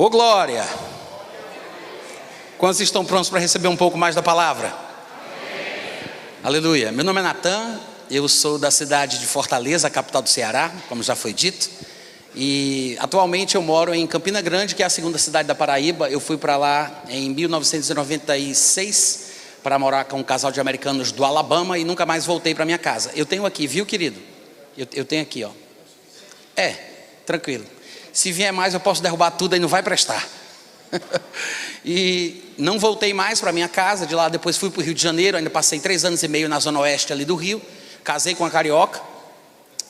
Ô glória! Quantos estão prontos para receber um pouco mais da palavra? Amém. Aleluia! Meu nome é Natan, eu sou da cidade de Fortaleza, a capital do Ceará, como já foi dito. E atualmente eu moro em Campina Grande, que é a segunda cidade da Paraíba. Eu fui para lá em 1996 para morar com um casal de americanos do Alabama e nunca mais voltei para minha casa. Eu tenho aqui, viu, querido? Eu tenho aqui, ó. Tranquilo. Se vier mais eu posso derrubar tudo, aí não vai prestar. E não voltei mais para minha casa. De lá depois fui para o Rio de Janeiro. Ainda passei 3 anos e meio na zona oeste ali do Rio. Casei com a carioca.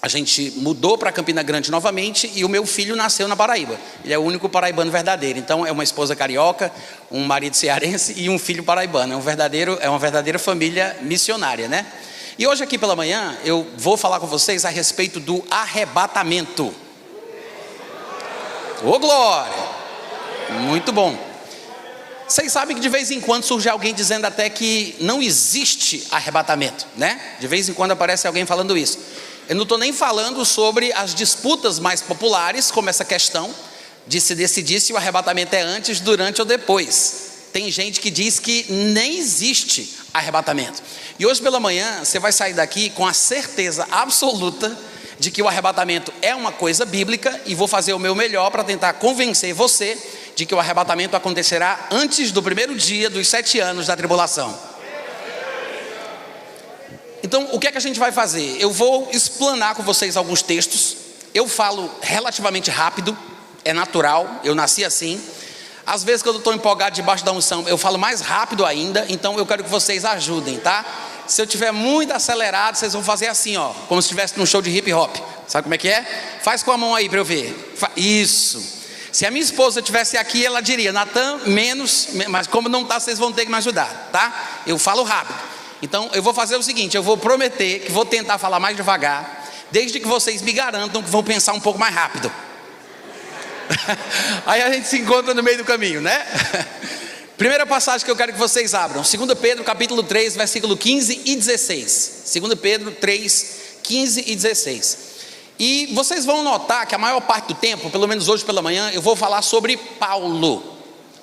A gente mudou para Campina Grande novamente e o meu filho nasceu na Paraíba. Ele é o único paraibano verdadeiro. Então é uma esposa carioca, um marido cearense e um filho paraibano. É uma verdadeira família missionária, né? E hoje aqui pela manhã eu vou falar com vocês a respeito do arrebatamento. Ô glória! Muito bom. Vocês sabem que de vez em quando surge alguém dizendo até que não existe arrebatamento, né? De vez em quando aparece alguém falando isso. Eu não estou nem falando sobre as disputas mais populares, como essa questão de se decidir se o arrebatamento é antes, durante ou depois. Tem gente que diz que nem existe arrebatamento. E hoje pela manhã você vai sair daqui com a certeza absoluta de que o arrebatamento é uma coisa bíblica, e vou fazer o meu melhor para tentar convencer você de que o arrebatamento acontecerá antes do primeiro dia dos 7 anos da tribulação. Então, o que é que a gente vai fazer? Eu vou explanar com vocês alguns textos. Eu falo relativamente rápido, é natural, eu nasci assim. Às vezes, quando eu estou empolgado debaixo da unção, eu falo mais rápido ainda. Então, eu quero que vocês ajudem, tá? Se eu estiver muito acelerado, vocês vão fazer assim, ó, como se estivesse num show de hip hop. Sabe como é que é? Faz com a mão aí para eu ver. Isso. Se a minha esposa estivesse aqui, ela diria: Natan, menos, mas como não está, vocês vão ter que me ajudar, tá? Eu falo rápido. Então eu vou fazer o seguinte: eu vou prometer que vou tentar falar mais devagar, desde que vocês me garantam que vão pensar um pouco mais rápido. Aí a gente se encontra no meio do caminho, né? Primeira passagem que eu quero que vocês abram, 2 Pedro capítulo 3, versículo 15 e 16. 2 Pedro 3, 15 e 16. E vocês vão notar que a maior parte do tempo, pelo menos hoje pela manhã, eu vou falar sobre Paulo.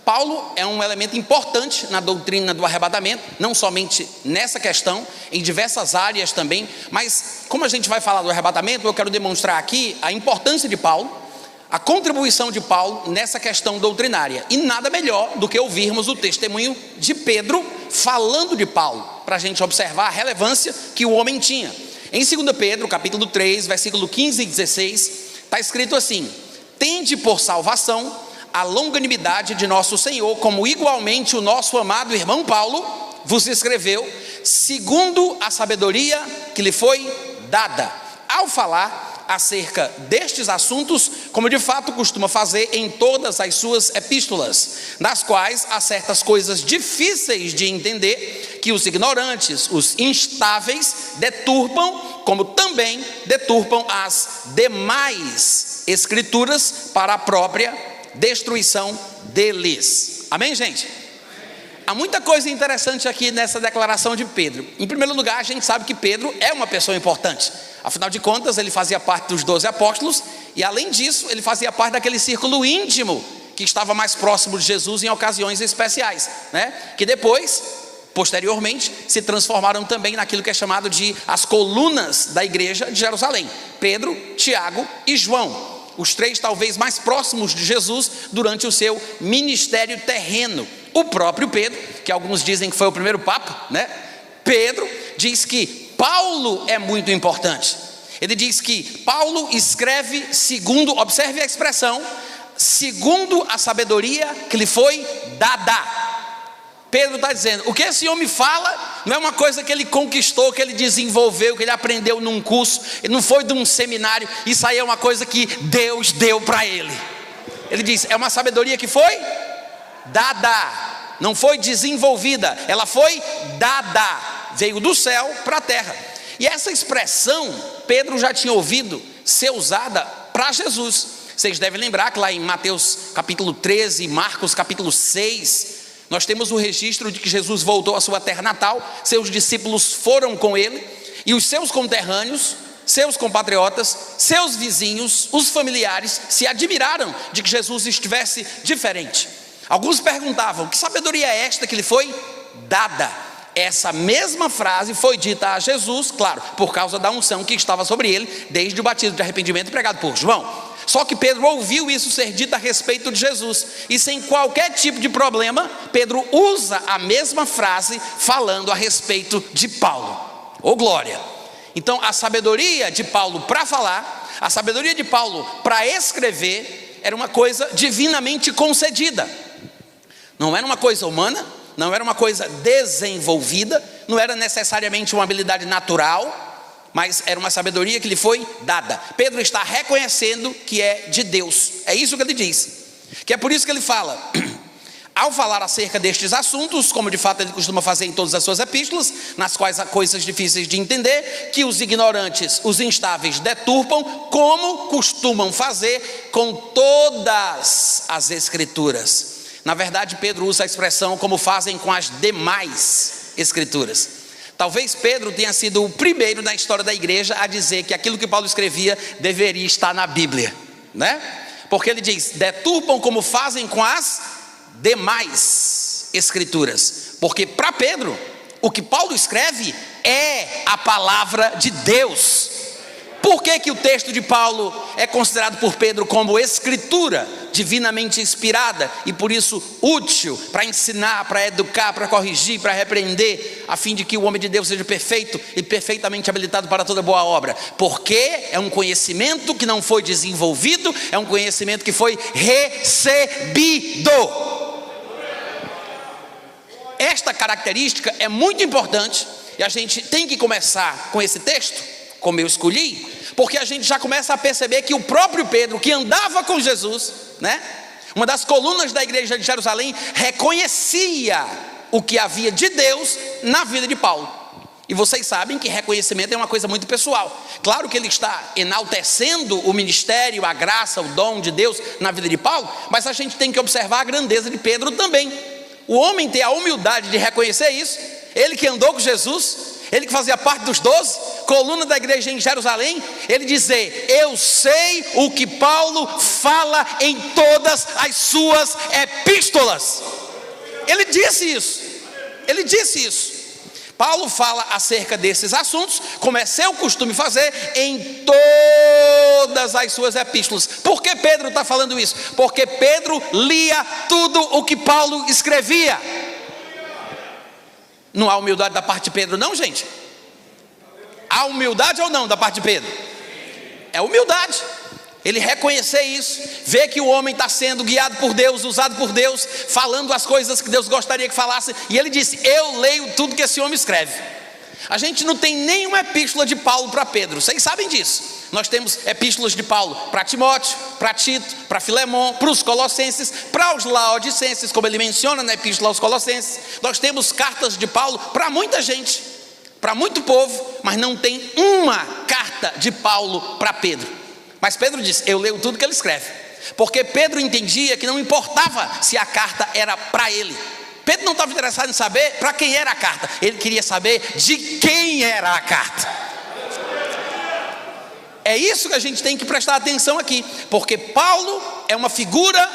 Paulo é um elemento importante na doutrina do arrebatamento, não somente nessa questão, em diversas áreas também. Mas como a gente vai falar do arrebatamento, eu quero demonstrar aqui a importância de Paulo, a contribuição de Paulo nessa questão doutrinária. E nada melhor do que ouvirmos o testemunho de Pedro falando de Paulo, para a gente observar a relevância que o homem tinha. Em 2 Pedro capítulo 3, versículo 15 e 16, está escrito assim: tende por salvação a longanimidade de nosso Senhor, como igualmente o nosso amado irmão Paulo vos escreveu, segundo a sabedoria que lhe foi dada, ao falar acerca destes assuntos, como de fato costuma fazer em todas as suas epístolas, nas quais há certas coisas difíceis de entender, que os ignorantes, os instáveis, deturpam, como também deturpam as demais escrituras para a própria destruição deles. Amém, gente? Há muita coisa interessante aqui nessa declaração de Pedro. Em primeiro lugar, a gente sabe que Pedro é uma pessoa importante. Afinal de contas, ele fazia parte dos 12 apóstolos. E além disso, ele fazia parte daquele círculo íntimo que estava mais próximo de Jesus em ocasiões especiais, né? Que depois, posteriormente, se transformaram também naquilo que é chamado de as colunas da igreja de Jerusalém: Pedro, Tiago e João. Os 3 talvez mais próximos de Jesus durante o seu ministério terreno. O próprio Pedro, que alguns dizem que foi o primeiro papa, né? Pedro diz que Paulo é muito importante. Ele diz que Paulo escreve segundo, observe a expressão, segundo a sabedoria que lhe foi dada. Pedro está dizendo, o que esse homem fala não é uma coisa que ele conquistou, que ele desenvolveu, que ele aprendeu num curso, não foi de um seminário. Isso aí é uma coisa que Deus deu para ele. Ele diz, é uma sabedoria que foi dada, não foi desenvolvida, ela foi dada, veio do céu para a terra. E essa expressão Pedro já tinha ouvido ser usada para Jesus. Vocês devem lembrar que lá em Mateus capítulo 13 e Marcos capítulo 6, nós temos o registro de que Jesus voltou à sua terra natal, seus discípulos foram com ele, e os seus conterrâneos seus compatriotas, seus vizinhos, os familiares se admiraram de que Jesus estivesse diferente. Alguns perguntavam: que sabedoria é esta que lhe foi dada? Essa mesma frase foi dita a Jesus, claro, por causa da unção que estava sobre ele, desde o batismo de arrependimento pregado por João. Só que Pedro ouviu isso ser dito a respeito de Jesus, e sem qualquer tipo de problema, Pedro usa a mesma frase falando a respeito de Paulo. Ô glória! Então a sabedoria de Paulo para falar, a sabedoria de Paulo para escrever, era uma coisa divinamente concedida. Não era uma coisa humana, não era uma coisa desenvolvida, não era necessariamente uma habilidade natural, mas era uma sabedoria que lhe foi dada. Pedro está reconhecendo que é de Deus. É isso que ele diz. Que é por isso que ele fala, ao falar acerca destes assuntos, como de fato ele costuma fazer em todas as suas epístolas, nas quais há coisas difíceis de entender, que os ignorantes, os instáveis deturpam, como costumam fazer com todas as escrituras. Na verdade, Pedro usa a expressão como fazem com as demais escrituras. Talvez Pedro tenha sido o primeiro na história da igreja a dizer que aquilo que Paulo escrevia deveria estar na Bíblia, né? Porque ele diz: deturpam como fazem com as demais escrituras. Porque para Pedro, o que Paulo escreve é a palavra de Deus. Por que o texto de Paulo é considerado por Pedro como escritura divinamente inspirada e por isso útil para ensinar, para educar, para corrigir, para repreender, a fim de que o homem de Deus seja perfeito e perfeitamente habilitado para toda boa obra? Porque é um conhecimento que não foi desenvolvido, é um conhecimento que foi recebido. Esta característica é muito importante e a gente tem que começar com esse texto, como eu escolhi, porque a gente já começa a perceber que o próprio Pedro, que andava com Jesus, né, uma das colunas da igreja de Jerusalém, reconhecia o que havia de Deus na vida de Paulo. E vocês sabem que reconhecimento é uma coisa muito pessoal. Claro que ele está enaltecendo o ministério, a graça, o dom de Deus na vida de Paulo, mas a gente tem que observar a grandeza de Pedro também. O homem ter a humildade de reconhecer isso, ele que andou com Jesus, ele que fazia parte dos 12, coluna da igreja em Jerusalém, ele dizer: eu sei o que Paulo fala em todas as suas epístolas. Ele disse isso. Paulo fala acerca desses assuntos, como é seu costume fazer em todas as suas epístolas. Por que Pedro está falando isso? Porque Pedro lia tudo o que Paulo escrevia. Não há humildade da parte de Pedro não, gente? Há humildade ou não da parte de Pedro? É humildade. Ele reconhecer isso, ver que o homem está sendo guiado por Deus, usado por Deus, falando as coisas que Deus gostaria que falasse. E ele disse: eu leio tudo que esse homem escreve. A gente não tem nenhuma epístola de Paulo para Pedro, vocês sabem disso. Nós temos epístolas de Paulo para Timóteo, para Tito, para Filemon, para os Colossenses, para os Laodicenses, como ele menciona na epístola aos Colossenses. Nós temos cartas de Paulo para muita gente, para muito povo, mas não tem uma carta de Paulo para Pedro. Mas Pedro diz: eu leio tudo que ele escreve, porque Pedro entendia que não importava se a carta era para ele. Pedro não estava interessado em saber para quem era a carta, ele queria saber de quem era a carta. É isso que a gente tem que prestar atenção aqui, porque Paulo é uma figura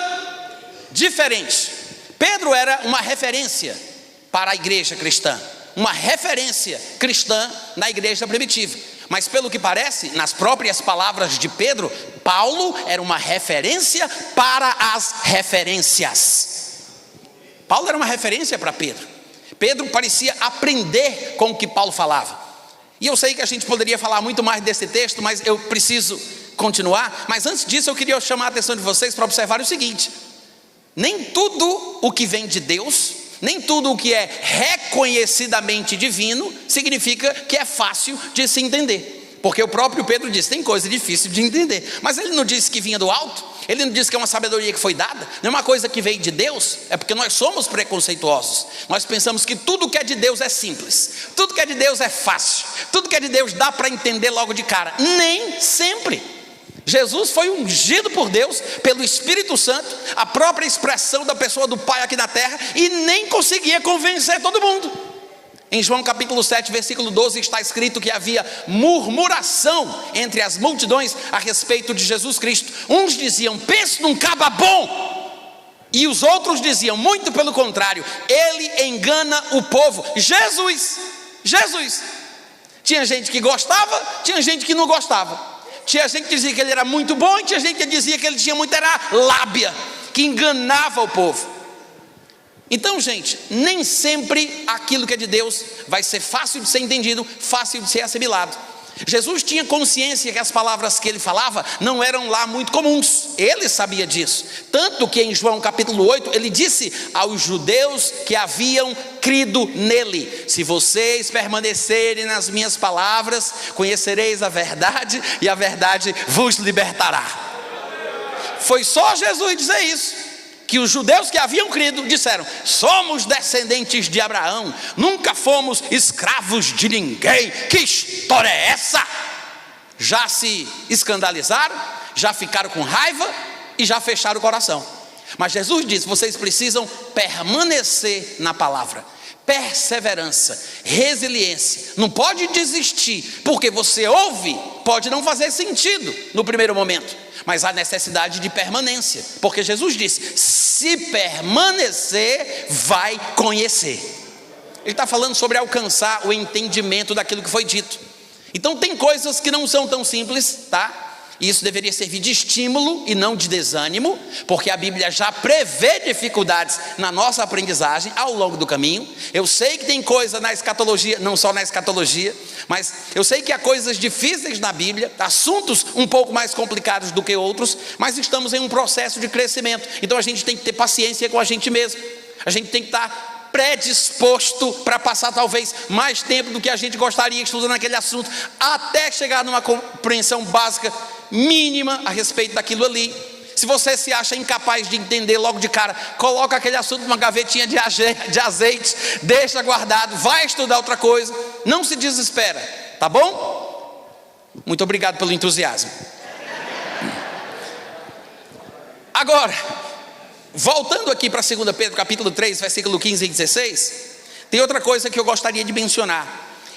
diferente. Pedro era uma referência para a igreja cristã, uma referência cristã na igreja primitiva. Mas pelo que parece, nas próprias palavras de Pedro, Paulo era uma referência para as referências. Paulo era uma referência para Pedro. Pedro parecia aprender com o que Paulo falava. E eu sei que a gente poderia falar muito mais desse texto, mas eu preciso continuar. Mas antes disso eu queria chamar a atenção de vocês para observar o seguinte: nem tudo o que vem de Deus, nem tudo o que é reconhecidamente divino significa que é fácil de se entender. Porque o próprio Pedro disse: tem coisa difícil de entender. Mas ele não disse que vinha do alto, ele não disse que é uma sabedoria que foi dada, não é uma coisa que veio de Deus. É porque nós somos preconceituosos. Nós pensamos que tudo que é de Deus é simples, tudo que é de Deus é fácil, tudo que é de Deus dá para entender logo de cara. Nem sempre. Jesus foi ungido por Deus, pelo Espírito Santo, a própria expressão da pessoa do Pai aqui na terra, e nem conseguia convencer todo mundo. Em João capítulo 7, versículo 12, está escrito que havia murmuração entre as multidões a respeito de Jesus Cristo. Uns diziam: pense num caba bom. E os outros diziam, muito pelo contrário, ele engana o povo. Jesus. Tinha gente que gostava, tinha gente que não gostava. Tinha gente que dizia que ele era muito bom, e tinha gente que dizia que ele tinha muita lábia, que enganava o povo. Então, gente, nem sempre aquilo que é de Deus vai ser fácil de ser entendido, fácil de ser assimilado. Jesus tinha consciência que as palavras que ele falava não eram lá muito comuns. Ele sabia disso. Tanto que em João capítulo 8, ele disse aos judeus que haviam crido nele: se vocês permanecerem nas minhas palavras, conhecereis a verdade e a verdade vos libertará. Foi só Jesus dizer isso que os judeus que haviam crido disseram: somos descendentes de Abraão, nunca fomos escravos de ninguém. Que história é essa? Já se escandalizaram, já ficaram com raiva e já fecharam o coração. Mas Jesus disse: vocês precisam permanecer na palavra. Perseverança, resiliência, não pode desistir, porque você ouve, pode não fazer sentido no primeiro momento, mas há necessidade de permanência, porque Jesus disse: se permanecer, vai conhecer. Ele está falando sobre alcançar o entendimento daquilo que foi dito. Então tem coisas que não são tão simples, tá? E isso deveria servir de estímulo e não de desânimo, porque a Bíblia já prevê dificuldades na nossa aprendizagem ao longo do caminho. Eu sei que tem coisa na escatologia, não só na escatologia, mas eu sei que há coisas difíceis na Bíblia, assuntos um pouco mais complicados do que outros, mas estamos em um processo de crescimento. Então a gente tem que ter paciência com a gente mesmo. A gente tem que estar predisposto para passar talvez mais tempo do que a gente gostaria estudando aquele assunto, até chegar numa compreensão básica, mínima a respeito daquilo ali. Se você se acha incapaz de entender logo de cara, coloca aquele assunto numa gavetinha de azeite, deixa guardado, vai estudar outra coisa, não se desespera, tá bom? Muito obrigado pelo entusiasmo. Agora, voltando aqui para 2 Pedro capítulo 3, versículo 15 e 16, tem outra coisa que eu gostaria de mencionar.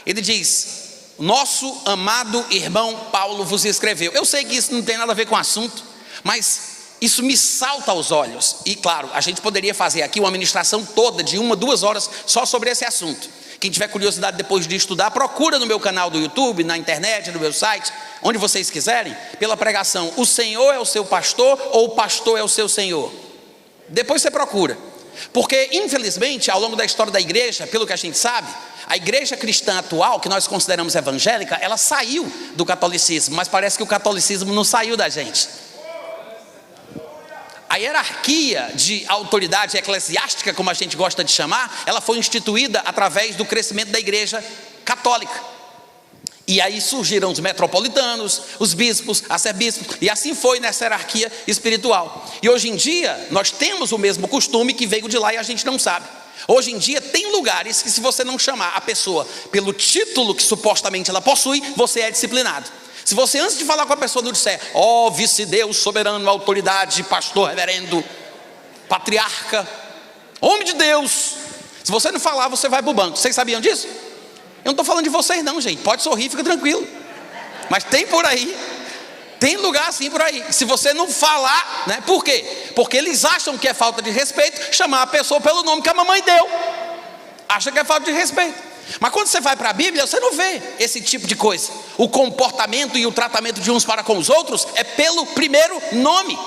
Ele diz: nosso amado irmão Paulo vos escreveu. Eu sei que isso não tem nada a ver com o assunto, mas isso me salta aos olhos. E claro, a gente poderia fazer aqui uma ministração toda de 1-2 horas só sobre esse assunto. Quem tiver curiosidade depois de estudar, procura no meu canal do YouTube, na internet, no meu site, onde vocês quiserem, pela pregação: o Senhor é o seu pastor ou o pastor é o seu Senhor? Depois você procura, porque infelizmente ao longo da história da igreja, pelo que a gente sabe, a igreja cristã atual, que nós consideramos evangélica, ela saiu do catolicismo, mas parece que o catolicismo não saiu da gente. A hierarquia de autoridade eclesiástica, como a gente gosta de chamar, ela foi instituída através do crescimento da igreja católica. E aí surgiram os metropolitanos, os bispos, arcebispos, e assim foi nessa hierarquia espiritual. E hoje em dia nós temos o mesmo costume que veio de lá e a gente não sabe. Hoje em dia tem lugares que, se você não chamar a pessoa pelo título que supostamente ela possui, você é disciplinado. Se você, antes de falar com a pessoa, não disser: ó vice-deus, soberano, autoridade, pastor, reverendo, patriarca, homem de Deus, se você não falar, você vai para o banco. Vocês sabiam disso? Eu não estou falando de vocês não, gente, pode sorrir, fica tranquilo. Mas tem por aí, tem lugar assim por aí. Se você não falar, né? Por quê? Porque eles acham que é falta de respeito chamar a pessoa pelo nome que a mamãe deu. Acha que é falta de respeito. Mas quando você vai para a Bíblia, você não vê esse tipo de coisa. O comportamento e o tratamento de uns para com os outros é pelo primeiro nome.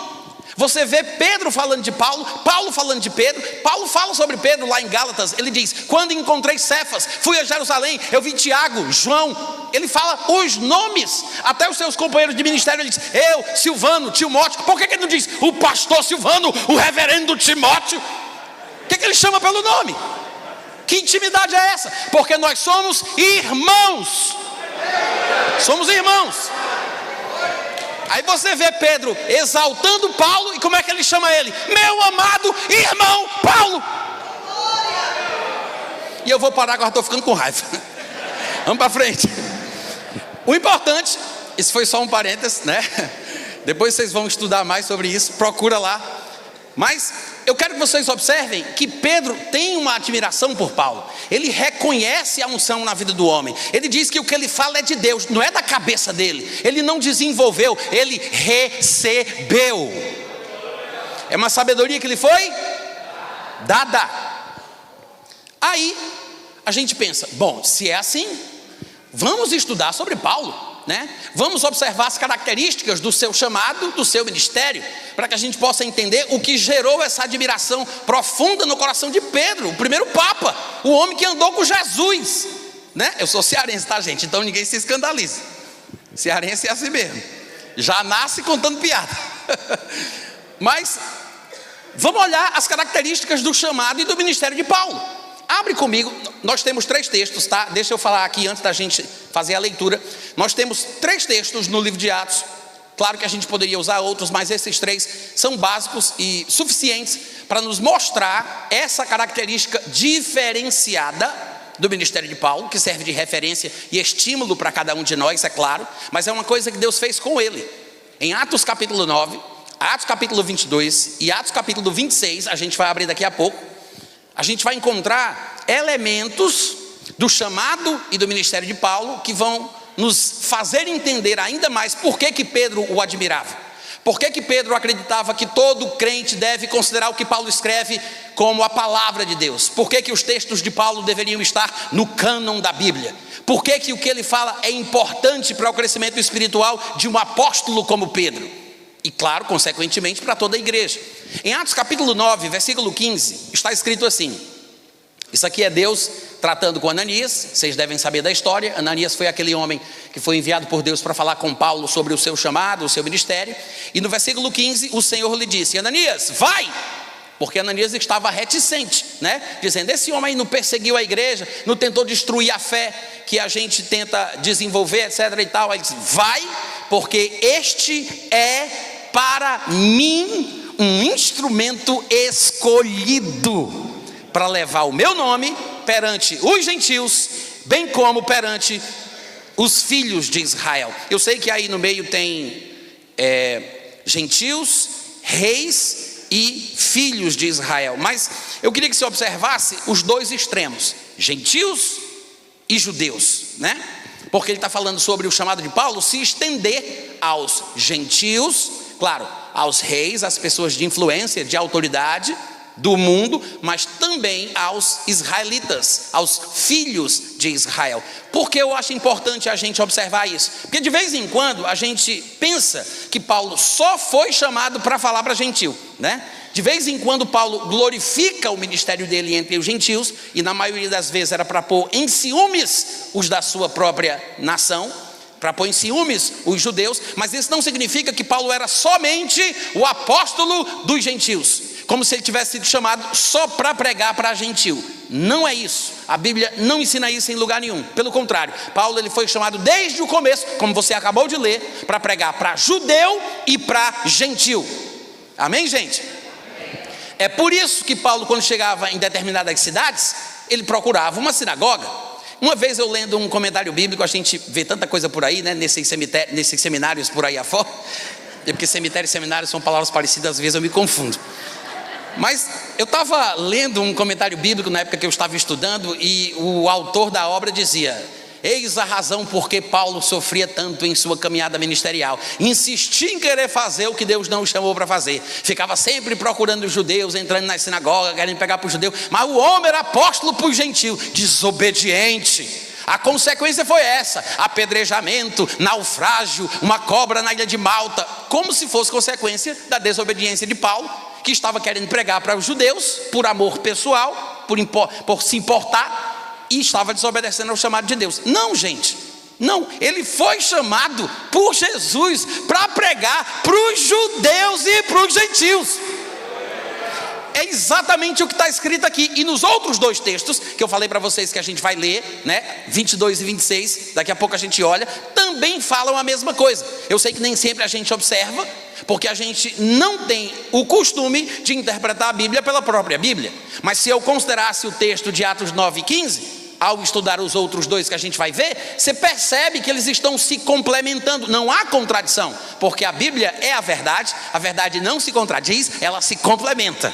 Você vê Pedro falando de Paulo, Paulo falando de Pedro. Paulo fala sobre Pedro lá em Gálatas. Ele diz: quando encontrei Cefas, fui a Jerusalém, eu vi Tiago, João. Ele fala os nomes, até os seus companheiros de ministério. Ele diz: eu, Silvano, Timóteo. Por que ele não diz o pastor Silvano, o reverendo Timóteo? Por que ele chama pelo nome? Que intimidade é essa? Porque nós somos irmãos. Somos irmãos. Aí você vê Pedro exaltando Paulo, e como é que ele chama ele? Meu amado irmão Paulo. E eu vou parar agora, estou ficando com raiva. Vamos para frente. O importante, isso foi só um parênteses, né? Depois vocês vão estudar mais sobre isso, procura lá. Mas eu quero que vocês observem que Pedro tem uma admiração por Paulo. Ele reconhece a unção na vida do homem. Ele diz que o que ele fala é de Deus, não é da cabeça dele. Ele não desenvolveu, ele recebeu. É uma sabedoria que lhe foi dada. Aí a gente pensa, bom, se é assim, vamos estudar sobre Paulo, né? Vamos observar as características do seu chamado, do seu ministério, para que a gente possa entender o que gerou essa admiração profunda no coração de Pedro, o primeiro Papa, o homem que andou com Jesus, né? Eu sou cearense, tá, gente? Então ninguém se escandalize. Cearense é assim mesmo, já nasce contando piada. Mas vamos olhar as características do chamado e do ministério de Paulo. Abre comigo, nós temos 3 textos, tá? Deixa eu falar aqui antes da gente fazer a leitura. Nós temos 3 textos no livro de Atos. Claro que a gente poderia usar outros, mas esses 3 são básicos e suficientes para nos mostrar essa característica diferenciada do ministério de Paulo, que serve de referência e estímulo para cada um de nós, é claro, mas é uma coisa que Deus fez com ele. Em Atos capítulo 9, Atos capítulo 22 e Atos capítulo 26, a gente vai abrir daqui a pouco. A gente vai encontrar elementos do chamado e do ministério de Paulo que vão nos fazer entender ainda mais por que Pedro o admirava. Por que Pedro acreditava que todo crente deve considerar o que Paulo escreve como a palavra de Deus. Por que os textos de Paulo deveriam estar no cânon da Bíblia. Por que o que ele fala é importante para o crescimento espiritual de um apóstolo como Pedro. E claro, consequentemente, para toda a igreja. Em Atos capítulo 9, versículo 15, está escrito assim. Isso aqui é Deus tratando com Ananias. Vocês devem saber da história. Ananias foi aquele homem que foi enviado por Deus para falar com Paulo sobre o seu chamado, o seu ministério. E no versículo 15, o Senhor lhe disse: Ananias, vai! Porque Ananias estava reticente, né? Dizendo, esse homem não perseguiu a igreja, não tentou destruir a fé que a gente tenta desenvolver, etc. e tal. Aí ele disse, vai, porque este é para mim um instrumento escolhido para levar o meu nome perante os gentios, bem como perante os filhos de Israel. Eu sei que aí no meio tem gentios, reis e filhos de Israel, mas eu queria que você observasse os 2 extremos, gentios e judeus, né? Porque ele está falando sobre o chamado de Paulo se estender aos gentios, claro, aos reis, às pessoas de influência, de autoridade do mundo, mas também aos israelitas, aos filhos de Israel. Por que eu acho importante a gente observar isso? Porque de vez em quando a gente pensa que Paulo só foi chamado para falar para gentil, né? De vez em quando Paulo glorifica o ministério dele entre os gentios, e na maioria das vezes era para pôr em ciúmes os da sua própria nação, para pôr em ciúmes os judeus, mas isso não significa que Paulo era somente o apóstolo dos gentios, como se ele tivesse sido chamado só para pregar para gentil. Não é isso, a Bíblia não ensina isso em lugar nenhum, pelo contrário, Paulo ele foi chamado desde o começo, como você acabou de ler, para pregar para judeu e para gentil. Amém, gente? É por isso que Paulo, quando chegava em determinadas cidades, ele procurava uma sinagoga. Uma vez eu lendo um comentário bíblico, a gente vê tanta coisa por aí, né, nesses seminários por aí afora, porque cemitério e seminário são palavras parecidas, às vezes eu me confundo. Mas eu estava lendo um comentário bíblico na época que eu estava estudando, e o autor da obra dizia: eis a razão por que Paulo sofria tanto em sua caminhada ministerial. Insistia em querer fazer o que Deus não o chamou para fazer. Ficava sempre procurando os judeus, entrando na sinagoga, querendo pegar para os judeus. Mas o homem era apóstolo para os gentios, desobediente. A consequência foi essa: apedrejamento, naufrágio, uma cobra na ilha de Malta. Como se fosse consequência da desobediência de Paulo, que estava querendo pregar para os judeus, por amor pessoal, por se importar, e estava desobedecendo ao chamado de Deus. Não, gente, não, ele foi chamado por Jesus para pregar para os judeus e para os gentios. É exatamente o que está escrito aqui. E nos outros 2 textos que eu falei para vocês que a gente vai ler, né, 22 e 26, daqui a pouco a gente olha, também falam a mesma coisa. Eu sei que nem sempre a gente observa, porque a gente não tem o costume de interpretar a Bíblia pela própria Bíblia. Mas se eu considerasse o texto de Atos 9 e 15, ao estudar os outros dois que a gente vai ver, você percebe que eles estão se complementando. Não há contradição, porque a Bíblia é a verdade não se contradiz, ela se complementa.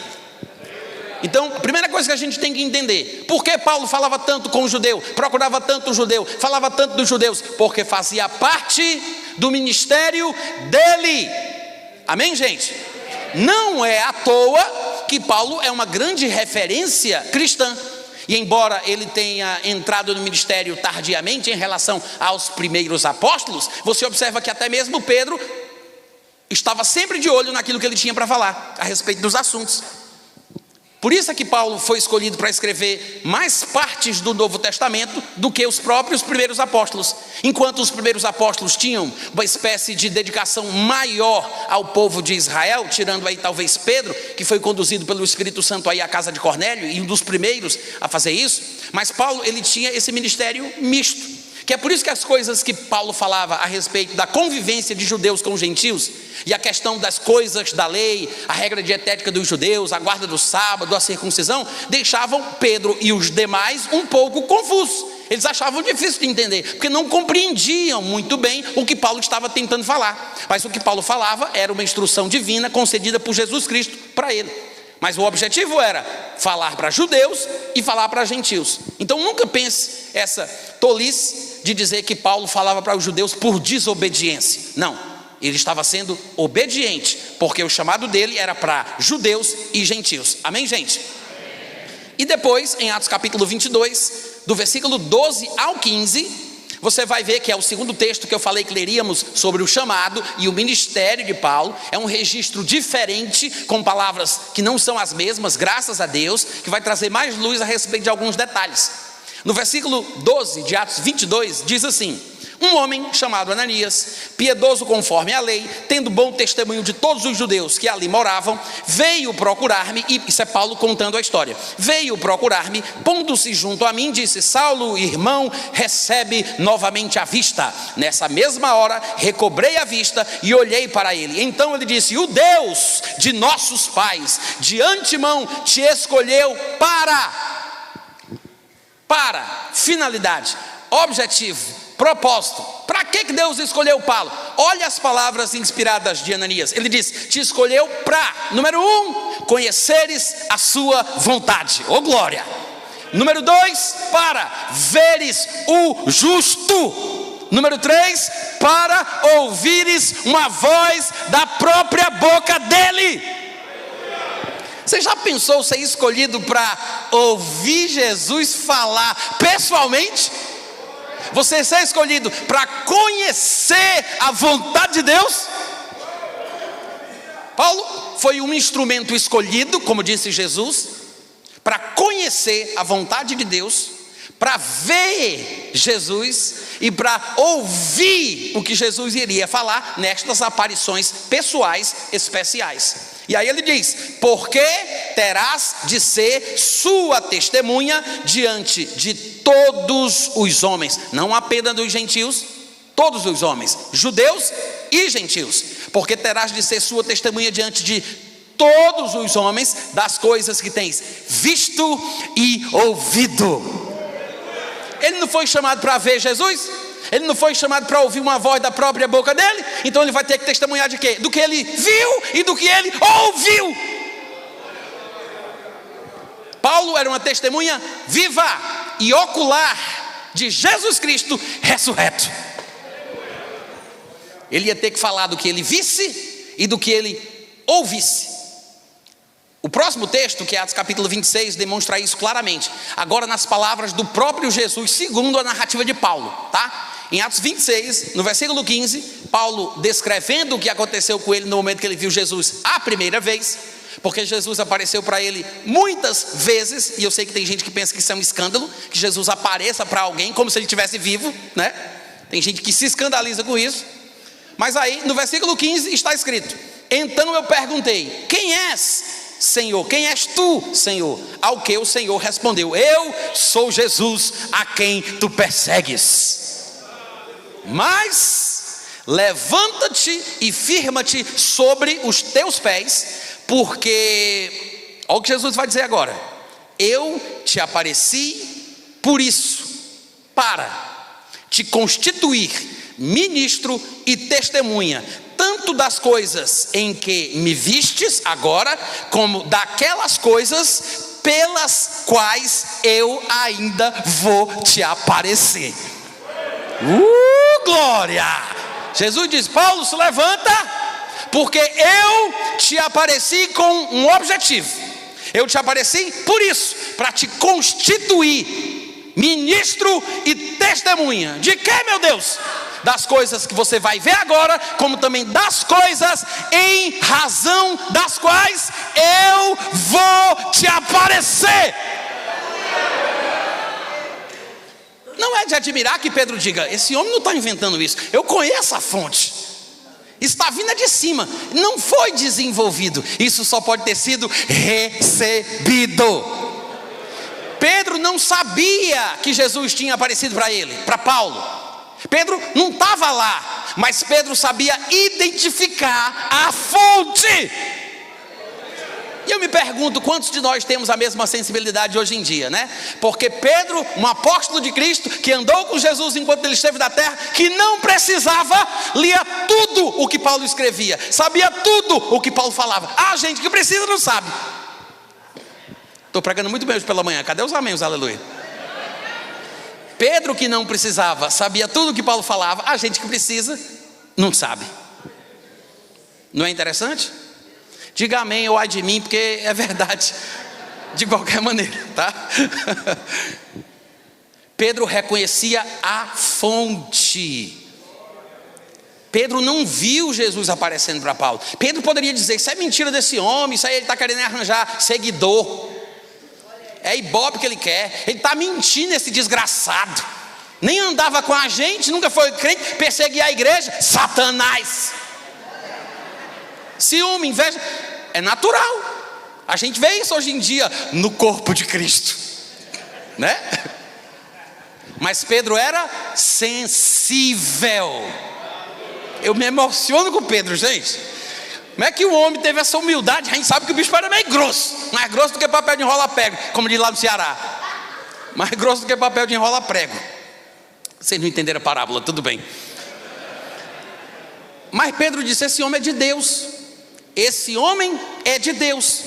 Então, a primeira coisa que a gente tem que entender: por que Paulo falava tanto com o judeu, procurava tanto o judeu, falava tanto dos judeus? Porque fazia parte do ministério dele. Amém, gente? Não é à toa que Paulo é uma grande referência cristã. E embora ele tenha entrado no ministério tardiamente em relação aos primeiros apóstolos, você observa que até mesmo Pedro estava sempre de olho naquilo que ele tinha para falar a respeito dos assuntos. Por isso é que Paulo foi escolhido para escrever mais partes do Novo Testamento do que os próprios primeiros apóstolos. Enquanto os primeiros apóstolos tinham uma espécie de dedicação maior ao povo de Israel, tirando aí talvez Pedro, que foi conduzido pelo Espírito Santo aí à casa de Cornélio, e um dos primeiros a fazer isso. Mas Paulo, ele tinha esse ministério misto. Que é por isso que as coisas que Paulo falava a respeito da convivência de judeus com gentios, e a questão das coisas da lei, a regra dietética dos judeus, a guarda do sábado, a circuncisão, deixavam Pedro e os demais um pouco confusos. Eles achavam difícil de entender, porque não compreendiam muito bem o que Paulo estava tentando falar. Mas o que Paulo falava era uma instrução divina concedida por Jesus Cristo para ele. Mas o objetivo era falar para judeus e falar para gentios. Então nunca pense essa tolice de dizer que Paulo falava para os judeus por desobediência. Não, ele estava sendo obediente, porque o chamado dele era para judeus e gentios. Amém, gente? Amém. E depois, em Atos capítulo 22, do versículo 12 ao 15, você vai ver que é o segundo texto que eu falei que leríamos sobre o chamado e o ministério de Paulo. É um registro diferente, com palavras que não são as mesmas, graças a Deus, que vai trazer mais luz a respeito de alguns detalhes. No versículo 12 de Atos 22, diz assim: um homem chamado Ananias, piedoso conforme a lei, tendo bom testemunho de todos os judeus que ali moravam, veio procurar-me, e isso é Paulo contando a história, veio procurar-me, pondo-se junto a mim, disse: Saulo, irmão, recebe novamente a vista. Nessa mesma hora, recobrei a vista e olhei para ele. Então ele disse: o Deus de nossos pais, de antemão te escolheu para finalidade, objetivo, propósito. Para que Deus escolheu Paulo? Olha as palavras inspiradas de Ananias. Ele diz: te escolheu para, número 1, conheceres a sua vontade. Oh glória! Número 2, para veres o justo. Número 3, para ouvires uma voz da própria boca dele. Você já pensou ser escolhido para ouvir Jesus falar pessoalmente? Você ser escolhido para conhecer a vontade de Deus? Paulo foi um instrumento escolhido, como disse Jesus, para conhecer a vontade de Deus, para ver Jesus e para ouvir o que Jesus iria falar nestas aparições pessoais especiais. E aí ele diz: porque terás de ser sua testemunha diante de todos os homens, não apenas dos gentios, todos os homens, judeus e gentios, porque terás de ser sua testemunha diante de todos os homens das coisas que tens visto e ouvido. Ele não foi chamado para ver Jesus? Ele não foi chamado para ouvir uma voz da própria boca dele? Então ele vai ter que testemunhar de quê? Do que ele viu e do que ele ouviu. Paulo era uma testemunha viva e ocular de Jesus Cristo ressurreto. Ele ia ter que falar do que ele visse e do que ele ouvisse. O próximo texto, que é Atos capítulo 26, demonstra isso claramente. Agora nas palavras do próprio Jesus, segundo a narrativa de Paulo, tá? Em Atos 26, no versículo 15, Paulo descrevendo o que aconteceu com ele no momento que ele viu Jesus a primeira vez, porque Jesus apareceu para ele muitas vezes, e eu sei que tem gente que pensa que isso é um escândalo, que Jesus apareça para alguém como se ele estivesse vivo, né? Tem gente que se escandaliza com isso. Mas aí no versículo 15 está escrito: então eu perguntei: quem és, Senhor? Quem és tu, Senhor? Ao que o Senhor respondeu: eu sou Jesus a quem tu persegues. Mas levanta-te e firma-te sobre os teus pés, porque, olha o que Jesus vai dizer agora: eu te apareci por isso, para te constituir ministro e testemunha, tanto das coisas em que me vistes agora, como daquelas coisas pelas quais eu ainda vou te aparecer. Glória! Jesus diz: Paulo, se levanta, porque eu te apareci com um objetivo. Eu te apareci por isso, para te constituir ministro e testemunha. De quê, meu Deus? Das coisas que você vai ver agora, como também das coisas em razão das quais eu vou te aparecer. Não é de admirar que Pedro diga: esse homem não está inventando isso, eu conheço a fonte, está vindo de cima, não foi desenvolvido, isso só pode ter sido recebido. Pedro não sabia que Jesus tinha aparecido para ele, para Paulo. Pedro não estava lá, mas Pedro sabia identificar a fonte. E eu me pergunto, quantos de nós temos a mesma sensibilidade hoje em dia, né? Porque Pedro, um apóstolo de Cristo, que andou com Jesus enquanto ele esteve na terra, que não precisava, lia tudo o que Paulo escrevia, sabia tudo o que Paulo falava. Ah, gente que precisa não sabe. Estou pregando muito bem hoje pela manhã, cadê os amém, os aleluia? Pedro, que não precisava, sabia tudo o que Paulo falava. A gente que precisa não sabe. Não é interessante? Diga amém ou ai de mim, porque é verdade de qualquer maneira, tá? Pedro reconhecia a fonte. Pedro não viu Jesus aparecendo para Paulo. Pedro poderia dizer: isso é mentira desse homem, isso aí ele está querendo arranjar seguidor, é ibope que ele quer, ele está mentindo, esse desgraçado. Nem andava com a gente, nunca foi crente, perseguia a igreja. Satanás. Ciúme, inveja, é natural. A gente vê isso hoje em dia no corpo de Cristo, né? Mas Pedro era sensível. Eu me emociono com Pedro, gente. Como é que o homem teve essa humildade? A gente sabe que o bicho era meio grosso, mais grosso do que papel de enrola-prego, como diz lá no Ceará. Mais grosso do que papel de enrola-prego. Vocês não entenderam a parábola, tudo bem. Mas Pedro disse: esse homem é de Deus. Esse homem é de Deus.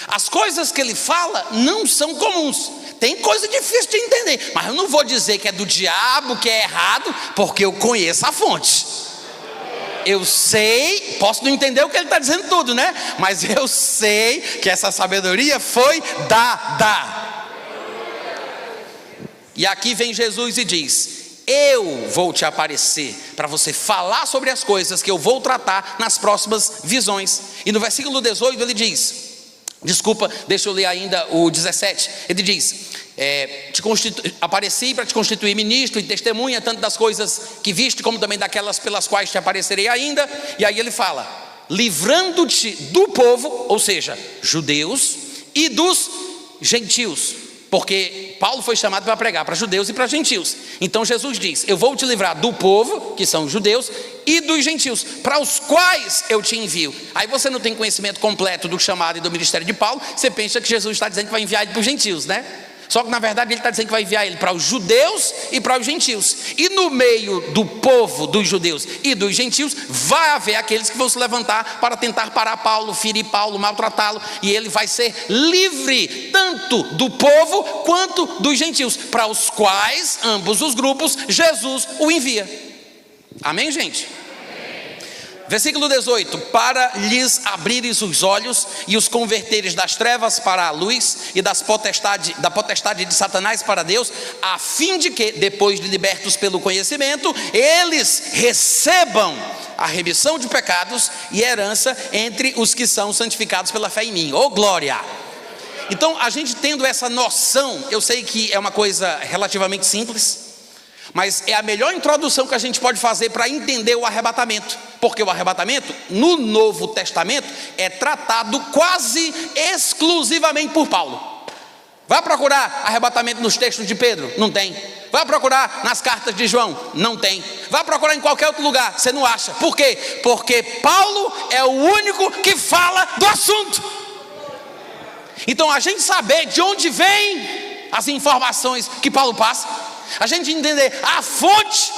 As coisas que ele fala não são comuns. Tem coisa difícil de entender, mas eu não vou dizer que é do diabo, que é errado, porque eu conheço a fonte. Eu sei, posso não entender o que ele está dizendo tudo, né? Mas eu sei que essa sabedoria foi dada. E aqui vem Jesus e diz: eu vou te aparecer para você falar sobre as coisas que eu vou tratar nas próximas visões. E no versículo 18 ele diz, desculpa, deixa eu ler ainda o 17. Ele diz: apareci para te constituir ministro e testemunha, tanto das coisas que viste, como também daquelas pelas quais te aparecerei ainda. E aí ele fala: livrando-te do povo, ou seja, judeus, e dos gentios. Porque Paulo foi chamado para pregar para judeus e para gentios. Então Jesus diz: eu vou te livrar do povo, que são os judeus, e dos gentios, para os quais eu te envio. Aí você não tem conhecimento completo do chamado e do ministério de Paulo, você pensa que Jesus está dizendo que vai enviar ele para os gentios, né? Só que na verdade ele está dizendo que vai enviar ele para os judeus e para os gentios. E no meio do povo dos judeus e dos gentios vai haver aqueles que vão se levantar para tentar parar Paulo, ferir Paulo, maltratá-lo. E ele vai ser livre tanto do povo quanto dos gentios, para os quais ambos os grupos Jesus o envia. Amém, gente? Versículo 18: para lhes abrires os olhos e os converteres das trevas para a luz e da potestade de Satanás para Deus, a fim de que, depois de libertos pelo conhecimento, eles recebam a remissão de pecados e herança entre os que são santificados pela fé em mim. Oh, glória! Então, a gente tendo essa noção, eu sei que é uma coisa relativamente simples, mas é a melhor introdução que a gente pode fazer para entender o arrebatamento. Porque o arrebatamento, no Novo Testamento, é tratado quase exclusivamente por Paulo. Vai procurar arrebatamento nos textos de Pedro? Não tem. Vai procurar nas cartas de João? Não tem. Vai procurar em qualquer outro lugar? Você não acha. Por quê? Porque Paulo é o único que fala do assunto. Então a gente saber de onde vem as informações que Paulo passa, a gente entender a fonte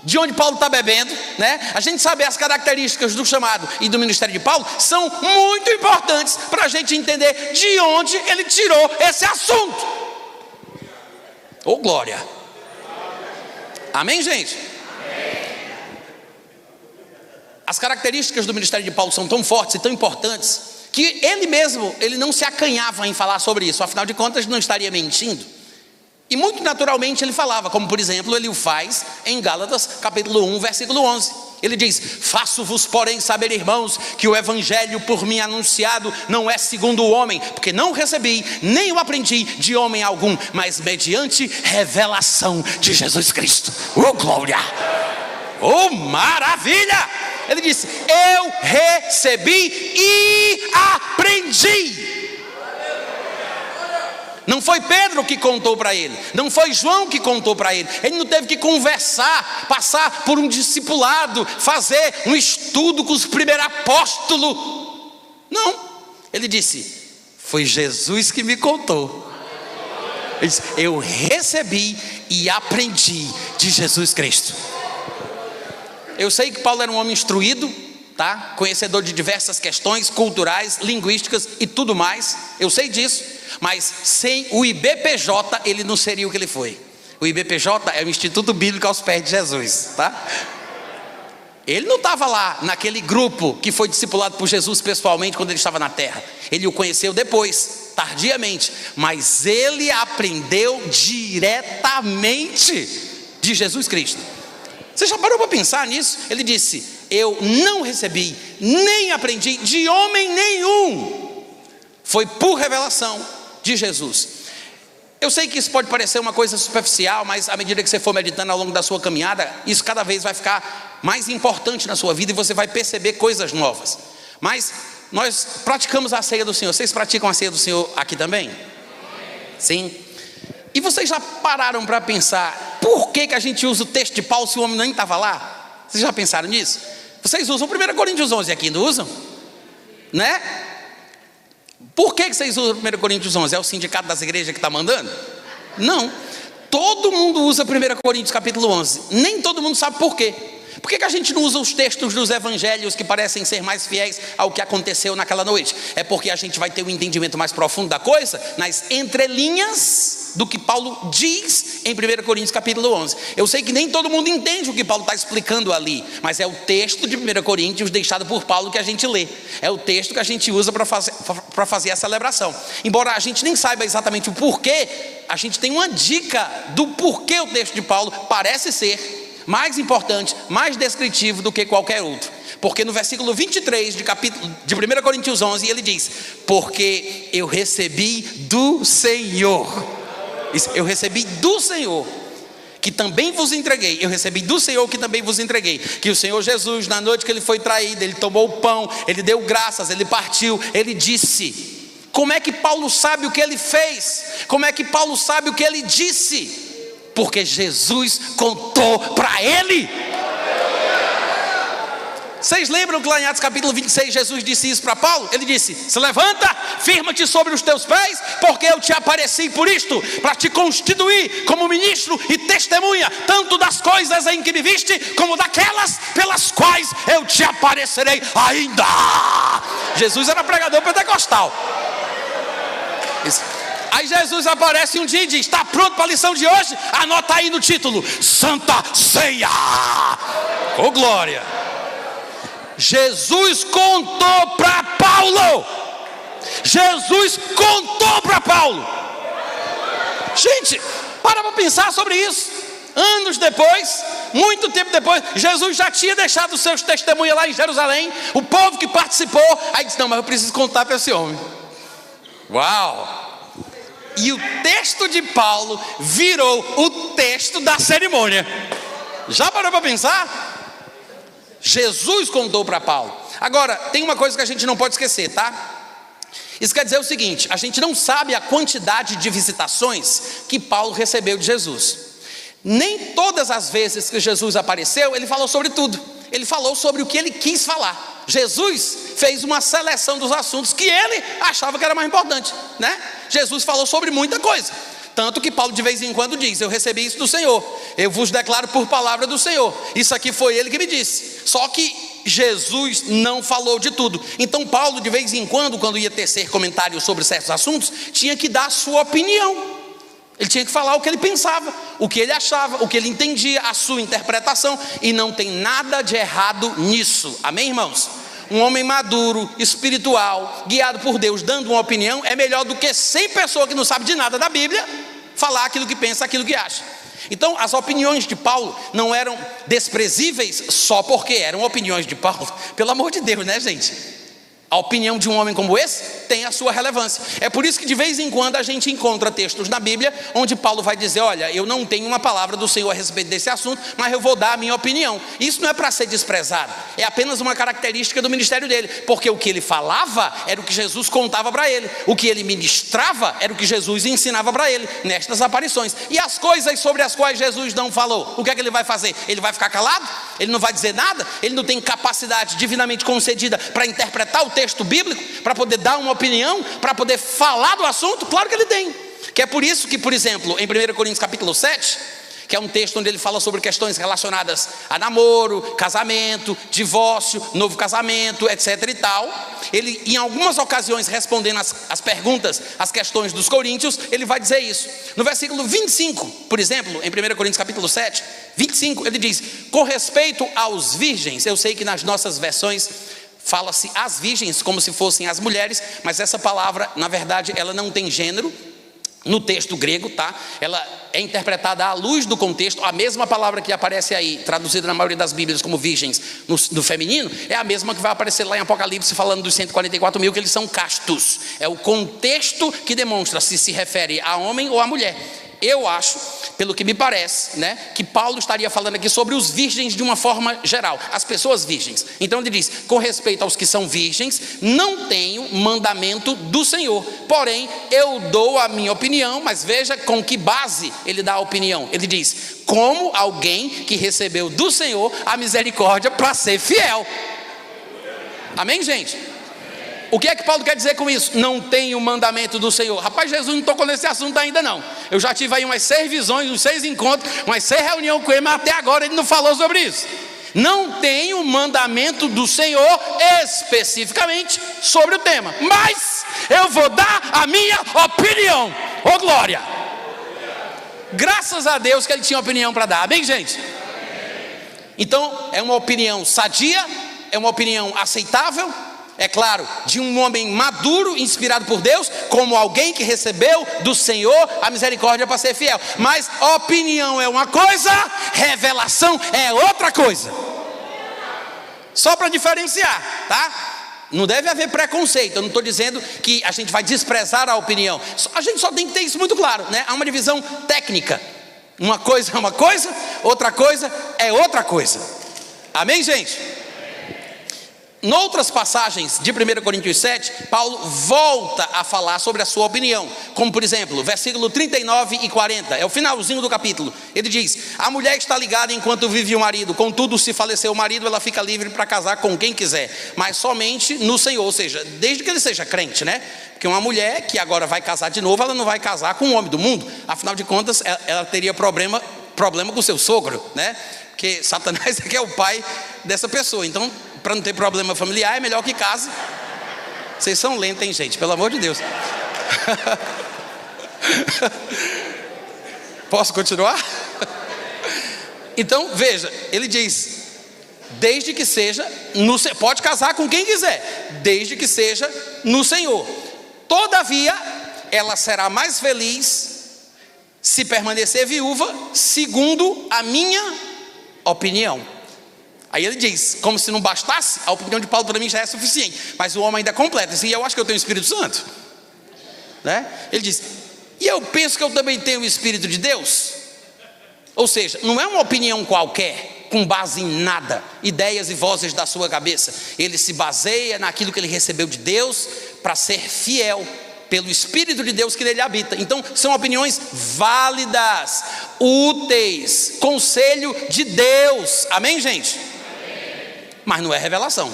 de onde Paulo está bebendo, né? A gente saber as características do chamado e do ministério de Paulo são muito importantes para a gente entender de onde ele tirou esse assunto. Ô glória! Amém, gente? As características do ministério de Paulo são tão fortes e tão importantes que ele mesmo, ele não se acanhava em falar sobre isso. Afinal de contas, não estaria mentindo. E muito naturalmente ele falava, como por exemplo ele o faz em Gálatas capítulo 1, versículo 11. Ele diz: faço-vos porém saber, irmãos, que o evangelho por mim anunciado não é segundo o homem, porque não recebi, nem o aprendi de homem algum, mas mediante revelação de Jesus Cristo. Oh glória! Oh maravilha! Ele disse: eu recebi e aprendi. Não foi Pedro que contou para ele, não foi João que contou para ele, ele não teve que conversar, passar por um discipulado, fazer um estudo com os primeiros apóstolos. Não, ele disse: foi Jesus que me contou. Ele disse: eu recebi e aprendi de Jesus Cristo. Eu sei que Paulo era um homem instruído, tá? Conhecedor de diversas questões culturais, linguísticas e tudo mais, eu sei disso. Mas sem o IBPJ ele não seria o que ele foi. O IBPJ é o Instituto Bíblico aos Pés de Jesus, tá? Ele não estava lá naquele grupo que foi discipulado por Jesus pessoalmente quando ele estava na terra. Ele o conheceu depois, tardiamente, mas ele aprendeu diretamente de Jesus Cristo. Você já parou para pensar nisso? Ele disse: eu não recebi, nem aprendi de homem nenhum. Foi por revelação de Jesus. Eu sei que isso pode parecer uma coisa superficial, mas à medida que você for meditando ao longo da sua caminhada, isso cada vez vai ficar mais importante na sua vida e você vai perceber coisas novas. Mas nós praticamos a ceia do Senhor. Vocês praticam a ceia do Senhor aqui também? Sim. E vocês já pararam para pensar por que a gente usa o texto de Paulo se o homem nem estava lá? Vocês já pensaram nisso? Vocês usam 1 Coríntios 11 aqui, não usam? Né? Por que vocês usam 1 Coríntios 11? É o sindicato das igrejas que está mandando? Não. Todo mundo usa 1 Coríntios capítulo 11. Nem todo mundo sabe por quê. Por que a gente não usa os textos dos evangelhos que parecem ser mais fiéis ao que aconteceu naquela noite? É porque a gente vai ter um entendimento mais profundo da coisa nas entrelinhas do que Paulo diz em 1 Coríntios capítulo 11. Eu sei que nem todo mundo entende o que Paulo está explicando ali, mas é o texto de 1 Coríntios deixado por Paulo que a gente lê. É o texto que a gente usa para fazer a celebração. Embora a gente nem saiba exatamente o porquê, a gente tem uma dica do porquê o texto de Paulo parece ser mais importante, mais descritivo do que qualquer outro. Porque no versículo 23 de 1 Coríntios 11 ele diz: porque eu recebi do Senhor. Eu recebi do Senhor que também vos entreguei. Eu recebi do Senhor que também vos entreguei. Que o Senhor Jesus, na noite que ele foi traído, ele tomou o pão, ele deu graças, ele partiu, ele disse. Como é que Paulo sabe o que ele fez? Como é que Paulo sabe o que ele disse? Porque Jesus contou para ele. Vocês lembram que lá em Atos capítulo 26 Jesus disse isso para Paulo? Ele disse: se levanta, firma-te sobre os teus pés, porque eu te apareci por isto, para te constituir como ministro e testemunha, tanto das coisas em que me viste, como daquelas pelas quais eu te aparecerei ainda. Jesus era pregador pentecostal. Isso. Aí Jesus aparece um dia e diz: está pronto para a lição de hoje? Anota aí no título: Santa Ceia. Oh glória! Jesus contou para Paulo. Jesus contou para Paulo. Gente, para pensar sobre isso. Anos depois, muito tempo depois, Jesus já tinha deixado os seus testemunhos lá em Jerusalém. O povo que participou, aí disse: não, mas eu preciso contar para esse homem. Uau! E o texto de Paulo virou o texto da cerimônia. Já parou para pensar? Jesus contou para Paulo. Agora, tem uma coisa que a gente não pode esquecer, tá? Isso quer dizer o seguinte: a gente não sabe a quantidade de visitações que Paulo recebeu de Jesus. Nem todas as vezes que Jesus apareceu, ele falou sobre tudo. Ele falou sobre o que ele quis falar. Jesus fez uma seleção dos assuntos que ele achava que era mais importante, né? Jesus falou sobre muita coisa. Tanto que Paulo de vez em quando diz: eu recebi isso do Senhor, eu vos declaro por palavra do Senhor, isso aqui foi ele que me disse. Só que Jesus não falou de tudo. Então Paulo de vez em quando ia tecer comentários sobre certos assuntos, tinha que dar a sua opinião. Ele tinha que falar o que ele pensava, o que ele achava, o que ele entendia, a sua interpretação. E não tem nada de errado nisso, amém, irmãos? Um homem maduro, espiritual, guiado por Deus, dando uma opinião, é melhor do que 100 pessoas que não sabem de nada da Bíblia falar aquilo que pensa, aquilo que acha. Então as opiniões de Paulo não eram desprezíveis só porque eram opiniões de Paulo. Pelo amor de Deus, né, gente? A opinião de um homem como esse tem a sua relevância. É por isso que de vez em quando a gente encontra textos na Bíblia onde Paulo vai dizer: olha, eu não tenho uma palavra do Senhor a respeito desse assunto, mas eu vou dar a minha opinião. Isso não é para ser desprezado, é apenas uma característica do ministério dele, porque o que ele falava era o que Jesus contava para ele, o que ele ministrava era o que Jesus ensinava para ele nestas aparições. E as coisas sobre as quais Jesus não falou, o que é que ele vai fazer? Ele vai ficar calado? Ele não vai dizer nada? Ele não tem capacidade divinamente concedida para interpretar o texto bíblico, para poder dar uma opinião, para poder falar do assunto? Claro que ele tem. Que é por isso que, por exemplo, em 1 Coríntios capítulo 7, que é um texto onde ele fala sobre questões relacionadas a namoro, casamento, divórcio, novo casamento, etc e tal, ele em algumas ocasiões respondendo as perguntas, as questões dos coríntios, ele vai dizer isso. No versículo 25, por exemplo, em 1 Coríntios capítulo 7, 25, ele diz: com respeito aos virgens, eu sei que nas nossas versões fala-se as virgens como se fossem as mulheres, mas essa palavra, na verdade, ela não tem gênero no texto grego, tá? Ela é interpretada à luz do contexto. A mesma palavra que aparece aí, traduzida na maioria das Bíblias como virgens no feminino, é a mesma que vai aparecer lá em Apocalipse, falando dos 144 mil, que eles são castos. É o contexto que demonstra se refere a homem ou a mulher. Eu acho, pelo que me parece, né, que Paulo estaria falando aqui sobre os virgens de uma forma geral, as pessoas virgens. Então ele diz: com respeito aos que são virgens, não tenho mandamento do Senhor, porém eu dou a minha opinião. Mas veja com que base ele dá a opinião. Ele diz: como alguém que recebeu do Senhor a misericórdia para ser fiel. Amém, gente? O que é que Paulo quer dizer com isso? Não tem o mandamento do Senhor. Rapaz, Jesus não tocou nesse assunto ainda não. Eu já tive aí umas 6 visões, uns 6 encontros, umas 6 reuniões com ele, mas até agora ele não falou sobre isso. Não tem o mandamento do Senhor especificamente sobre o tema, mas eu vou dar a minha opinião. Ô glória! Graças a Deus que ele tinha opinião para dar. Amém, gente? Então é uma opinião sadia, é uma opinião aceitável, é claro, de um homem maduro, inspirado por Deus, como alguém que recebeu do Senhor a misericórdia para ser fiel. Mas opinião é uma coisa, revelação é outra coisa. Só para diferenciar, tá? Não deve haver preconceito. Eu não estou dizendo que a gente vai desprezar a opinião. A gente só tem que ter isso muito claro, né? Há uma divisão técnica. Uma coisa é uma coisa, outra coisa é outra coisa. Amém, gente? Noutras passagens de 1 Coríntios 7, Paulo volta a falar sobre a sua opinião, como por exemplo, versículo 39 e 40, é o finalzinho do capítulo. Ele diz: a mulher está ligada enquanto vive o marido, contudo se falecer o marido, ela fica livre para casar com quem quiser, mas somente no Senhor, ou seja, desde que ele seja crente, né? Porque uma mulher que agora vai casar de novo, ela não vai casar com um homem do mundo, afinal de contas ela teria problema com o seu sogro, né? Porque Satanás é que é o pai dessa pessoa. Então, para não ter problema familiar, é melhor que case. Vocês são lentos, hein, gente? Pelo amor de Deus. Posso continuar? Então, veja, ele diz: desde que seja pode casar com quem quiser, desde que seja no Senhor. Todavia, ela será mais feliz se permanecer viúva, segundo a minha opinião. Aí ele diz, como se não bastasse, a opinião de Paulo para mim já é suficiente, mas o homem ainda completa, assim, eu acho que eu tenho o Espírito Santo, né? Ele diz: e eu penso que eu também tenho o Espírito de Deus. Ou seja, não é uma opinião qualquer, com base em nada, ideias e vozes da sua cabeça. Ele se baseia naquilo que ele recebeu de Deus para ser fiel pelo Espírito de Deus que nele habita. Então são opiniões válidas, úteis, conselho de Deus. Amém, gente? Mas não é revelação,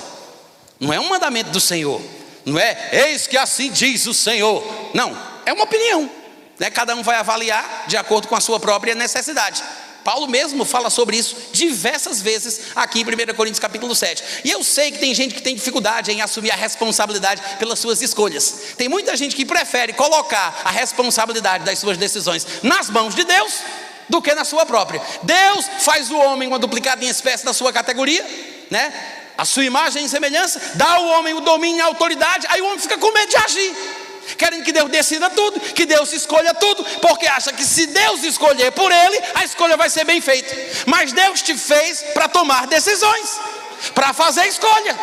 não é um mandamento do Senhor, não é eis que assim diz o Senhor. Não, é uma opinião, né? Cada um vai avaliar de acordo com a sua própria necessidade. Paulo mesmo fala sobre isso diversas vezes aqui em 1 Coríntios capítulo 7. E eu sei que tem gente que tem dificuldade em assumir a responsabilidade pelas suas escolhas. Tem muita gente que prefere colocar a responsabilidade das suas decisões nas mãos de Deus do que na sua própria. Deus faz o homem uma duplicada em espécie da sua categoria, né? A sua imagem e semelhança, dá ao homem o domínio e a autoridade. Aí o homem fica com medo de agir, querendo que Deus decida tudo, que Deus escolha tudo, porque acha que se Deus escolher por ele, a escolha vai ser bem feita. Mas Deus te fez para tomar decisões, para fazer escolha.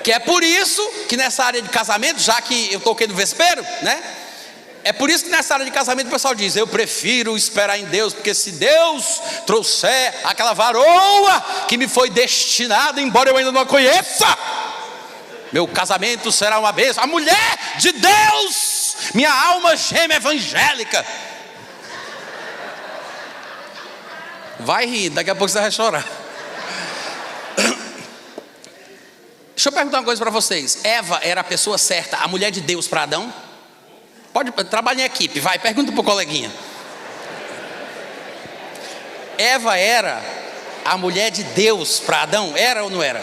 Que é por isso que nessa área de casamento, já que eu toquei no vespeiro, né? É por isso que nessa área de casamento o pessoal diz: eu prefiro esperar em Deus, porque se Deus trouxer aquela varoa que me foi destinada, embora eu ainda não a conheça, meu casamento será uma bênção. A mulher de Deus, minha alma gêmea evangélica. Vai rir, daqui a pouco você vai chorar. Deixa eu perguntar uma coisa para vocês. Eva era a pessoa certa, a mulher de Deus para Adão? Pode trabalhar em equipe, vai, pergunta para o coleguinha. Eva era a mulher de Deus para Adão? Era ou não era?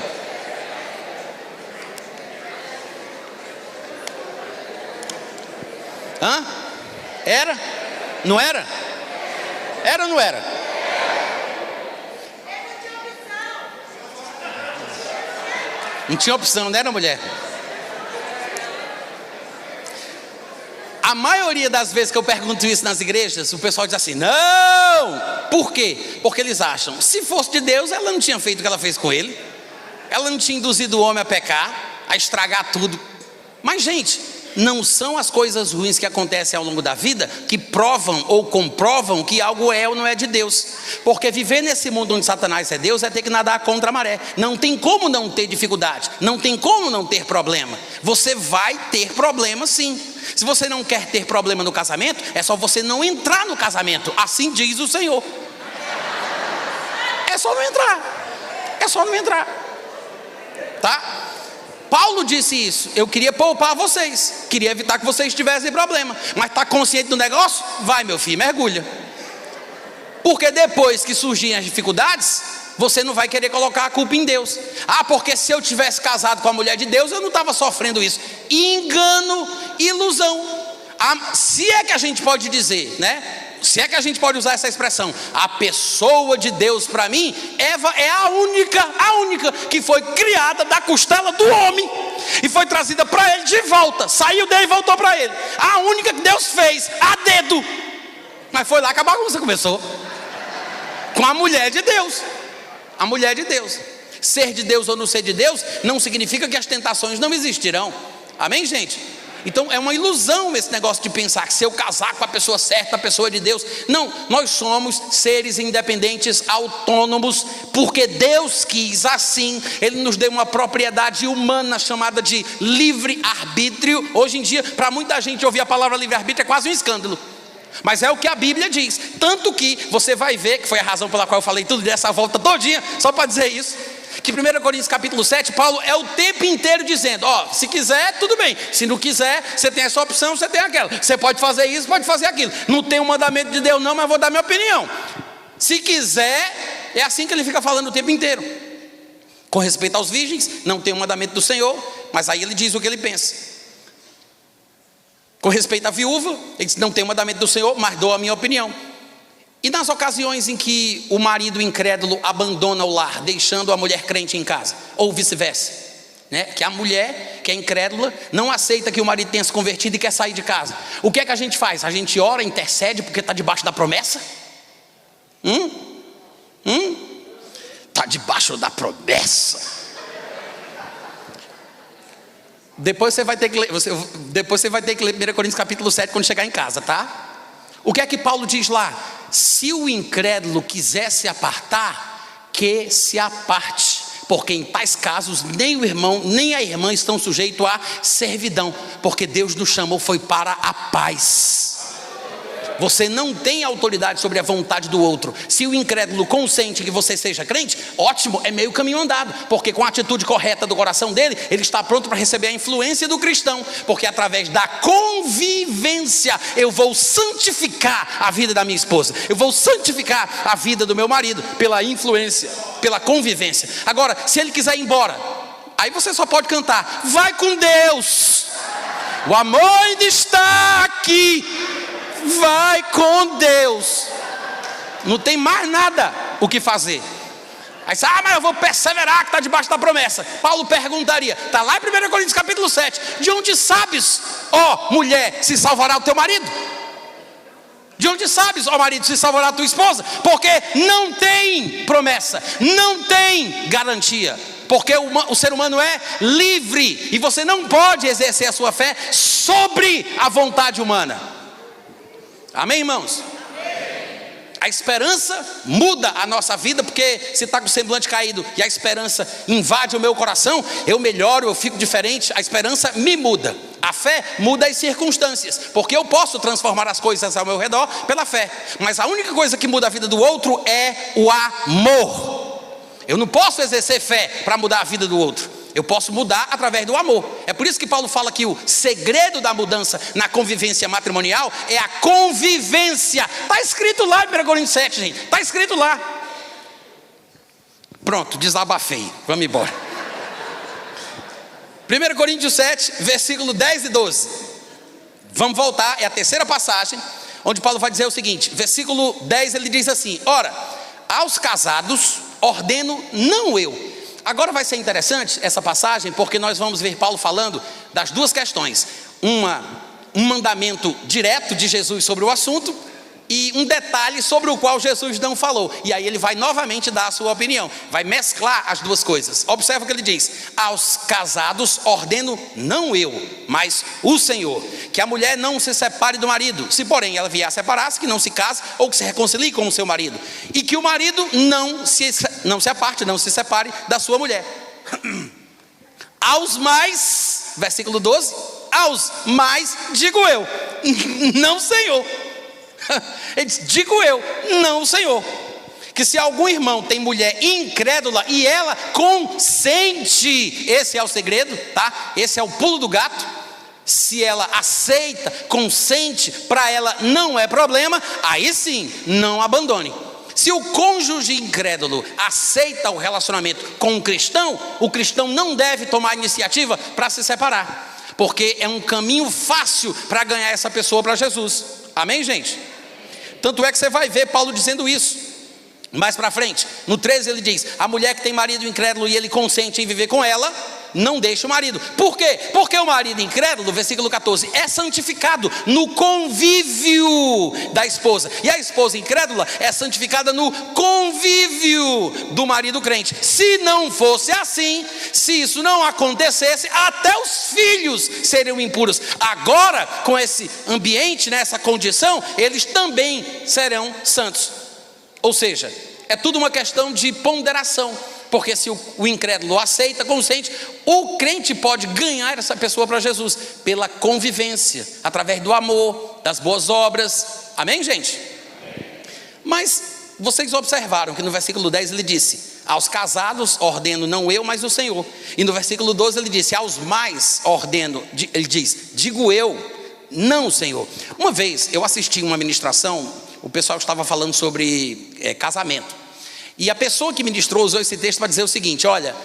Hã? Era? Não era? Era ou não era? Não tinha opção, não era, mulher? A maioria das vezes que eu pergunto isso nas igrejas, o pessoal diz assim: não! Por quê? Porque eles acham, se fosse de Deus, ela não tinha feito o que ela fez com ele, ela não tinha induzido o homem a pecar, a estragar tudo. Mas, gente, não são as coisas ruins que acontecem ao longo da vida que provam ou comprovam que algo é ou não é de Deus. Porque viver nesse mundo onde Satanás é Deus é ter que nadar contra a maré. Não tem como não ter dificuldade, não tem como não ter problema. Você vai ter problema sim. Se você não quer ter problema no casamento, é só você não entrar no casamento. Assim diz o Senhor. É só não entrar. É só não entrar. Tá? Paulo disse isso: eu queria poupar vocês, queria evitar que vocês tivessem problema. Mas está consciente do negócio? Vai, meu filho, mergulha. Porque depois que surgirem as dificuldades, você não vai querer colocar a culpa em Deus. Ah, porque se eu tivesse casado com a mulher de Deus, eu não estava sofrendo isso. Engano, ilusão. Se é que a gente pode dizer, né? Se é que a gente pode usar essa expressão, a pessoa de Deus para mim, Eva é a única que foi criada da costela do homem e foi trazida para ele de volta, saiu dele e voltou para ele. A única que Deus fez a dedo. Mas foi lá que a bagunça começou, com a mulher de Deus. A mulher de Deus. Ser de Deus ou não ser de Deus não significa que as tentações não existirão. Amém, gente? Então é uma ilusão esse negócio de pensar que se eu casar com a pessoa certa, a pessoa de Deus. Não, nós somos seres independentes, autônomos, porque Deus quis assim. Ele nos deu uma propriedade humana chamada de livre-arbítrio. Hoje em dia, para muita gente, ouvir a palavra livre-arbítrio é quase um escândalo, mas é o que a Bíblia diz. Tanto que você vai ver, que foi a razão pela qual eu falei tudo dessa volta todinha, só para dizer isso, que 1 Coríntios capítulo 7, Paulo é o tempo inteiro dizendo: ó, se quiser, tudo bem. Se não quiser, você tem essa opção, você tem aquela. Você pode fazer isso, pode fazer aquilo. Não tem um mandamento de Deus não, mas vou dar minha opinião. Se quiser, é assim que ele fica falando o tempo inteiro. Com respeito aos virgens, não tem um mandamento do Senhor, mas aí ele diz o que ele pensa. Com respeito à viúva, ele diz: não tem um mandamento do Senhor, mas dou a minha opinião. E nas ocasiões em que o marido incrédulo abandona o lar, deixando a mulher crente em casa, ou vice-versa, né? Que a mulher que é incrédula não aceita que o marido tenha se convertido e quer sair de casa. O que é que a gente faz? A gente ora, intercede porque está debaixo da promessa? Está debaixo da promessa. Depois você vai ter que ler, depois você vai ter que ler 1 Coríntios capítulo 7 quando chegar em casa, tá? O que é que Paulo diz lá? Se o incrédulo quiser se apartar, que se aparte, porque em tais casos nem o irmão nem a irmã estão sujeitos à servidão, porque Deus nos chamou foi para a paz. você não tem autoridade sobre a vontade do outro. Se o incrédulo consente que você seja crente, ótimo, é meio caminho andado, porque com a atitude correta do coração dele, ele está pronto para receber a influência do cristão, porque através da convivência eu vou santificar a vida da minha esposa, eu vou santificar a vida do meu marido, pela influência, pela convivência. Agora, se ele quiser ir embora, aí você só pode cantar: vai com Deus, o amor ainda está aqui, vai com Deus. Não tem mais nada o que fazer. Aí você, mas eu vou perseverar, que está debaixo da promessa. Paulo perguntaria, está lá em 1 Coríntios capítulo 7, de onde sabes, ó mulher, se salvará o teu marido? De onde sabes, ó marido, se salvará a tua esposa? Porque não tem promessa, não tem garantia, porque o ser humano é livre, e você não pode exercer a sua fé sobre a vontade humana. Amém, irmãos? A esperança muda a nossa vida, porque se está com o semblante caído e a esperança invade o meu coração, eu melhoro, eu fico diferente, a esperança me muda. A fé muda as circunstâncias, porque eu posso transformar as coisas ao meu redor pela fé, mas a única coisa que muda a vida do outro é o amor. Eu não posso exercer fé para mudar a vida do outro, eu posso mudar através do amor. É por isso que Paulo fala que o segredo da mudança na convivência matrimonial é a convivência. Está escrito lá em 1 Coríntios 7, gente. Está escrito lá. Pronto, desabafei. Vamos embora. 1 Coríntios 7, versículo 10 e 12. Vamos voltar, é a terceira passagem, onde Paulo vai dizer o seguinte. Versículo 10, ele diz assim: ora, aos casados ordeno não eu. Agora vai ser interessante essa passagem, porque nós vamos ver Paulo falando das duas questões. Um mandamento direto de Jesus sobre o assunto, e um detalhe sobre o qual Jesus não falou. E aí ele vai novamente dar a sua opinião, vai mesclar as duas coisas. Observa o que ele diz: aos casados ordeno não eu, mas o Senhor, que a mulher não se separe do marido, se porém ela vier a separar-se, que não se case ou que se reconcilie com o seu marido, e que o marido não se separe da sua mulher. Aos mais, versículo 12, aos mais digo eu, não Senhor. Ele diz, digo eu, não Senhor, que se algum irmão tem mulher incrédula e ela consente, esse é o segredo, tá? Esse é o pulo do gato. Se ela aceita, consente, para ela não é problema, aí sim, não abandone. Se o cônjuge incrédulo aceita o relacionamento com o cristão não deve tomar iniciativa para se separar, porque é um caminho fácil para ganhar essa pessoa para Jesus. Amém, gente? Tanto é que você vai ver Paulo dizendo isso mais para frente. No 13 ele diz: a mulher que tem marido incrédulo e ele consente em viver com ela, não deixa o marido. Por quê? Porque o marido incrédulo, versículo 14, é santificado no convívio da esposa, e a esposa incrédula é santificada no convívio do marido crente. Se não fosse assim, se isso não acontecesse, até os filhos seriam impuros. Agora, com esse ambiente, nessa condição, eles também serão santos. Ou seja, é tudo uma questão de ponderação, porque se o incrédulo aceita, consente, o crente pode ganhar essa pessoa para Jesus pela convivência, através do amor, das boas obras. Amém, gente? Mas vocês observaram que no versículo 10 ele disse: aos casados ordeno não eu, mas o Senhor. E no versículo 12 ele disse: aos mais ordeno, ele diz, digo eu, não o Senhor. Uma vez eu assisti uma ministração, o pessoal estava falando sobre casamento, e a pessoa que ministrou usou esse texto para dizer o seguinte: olha,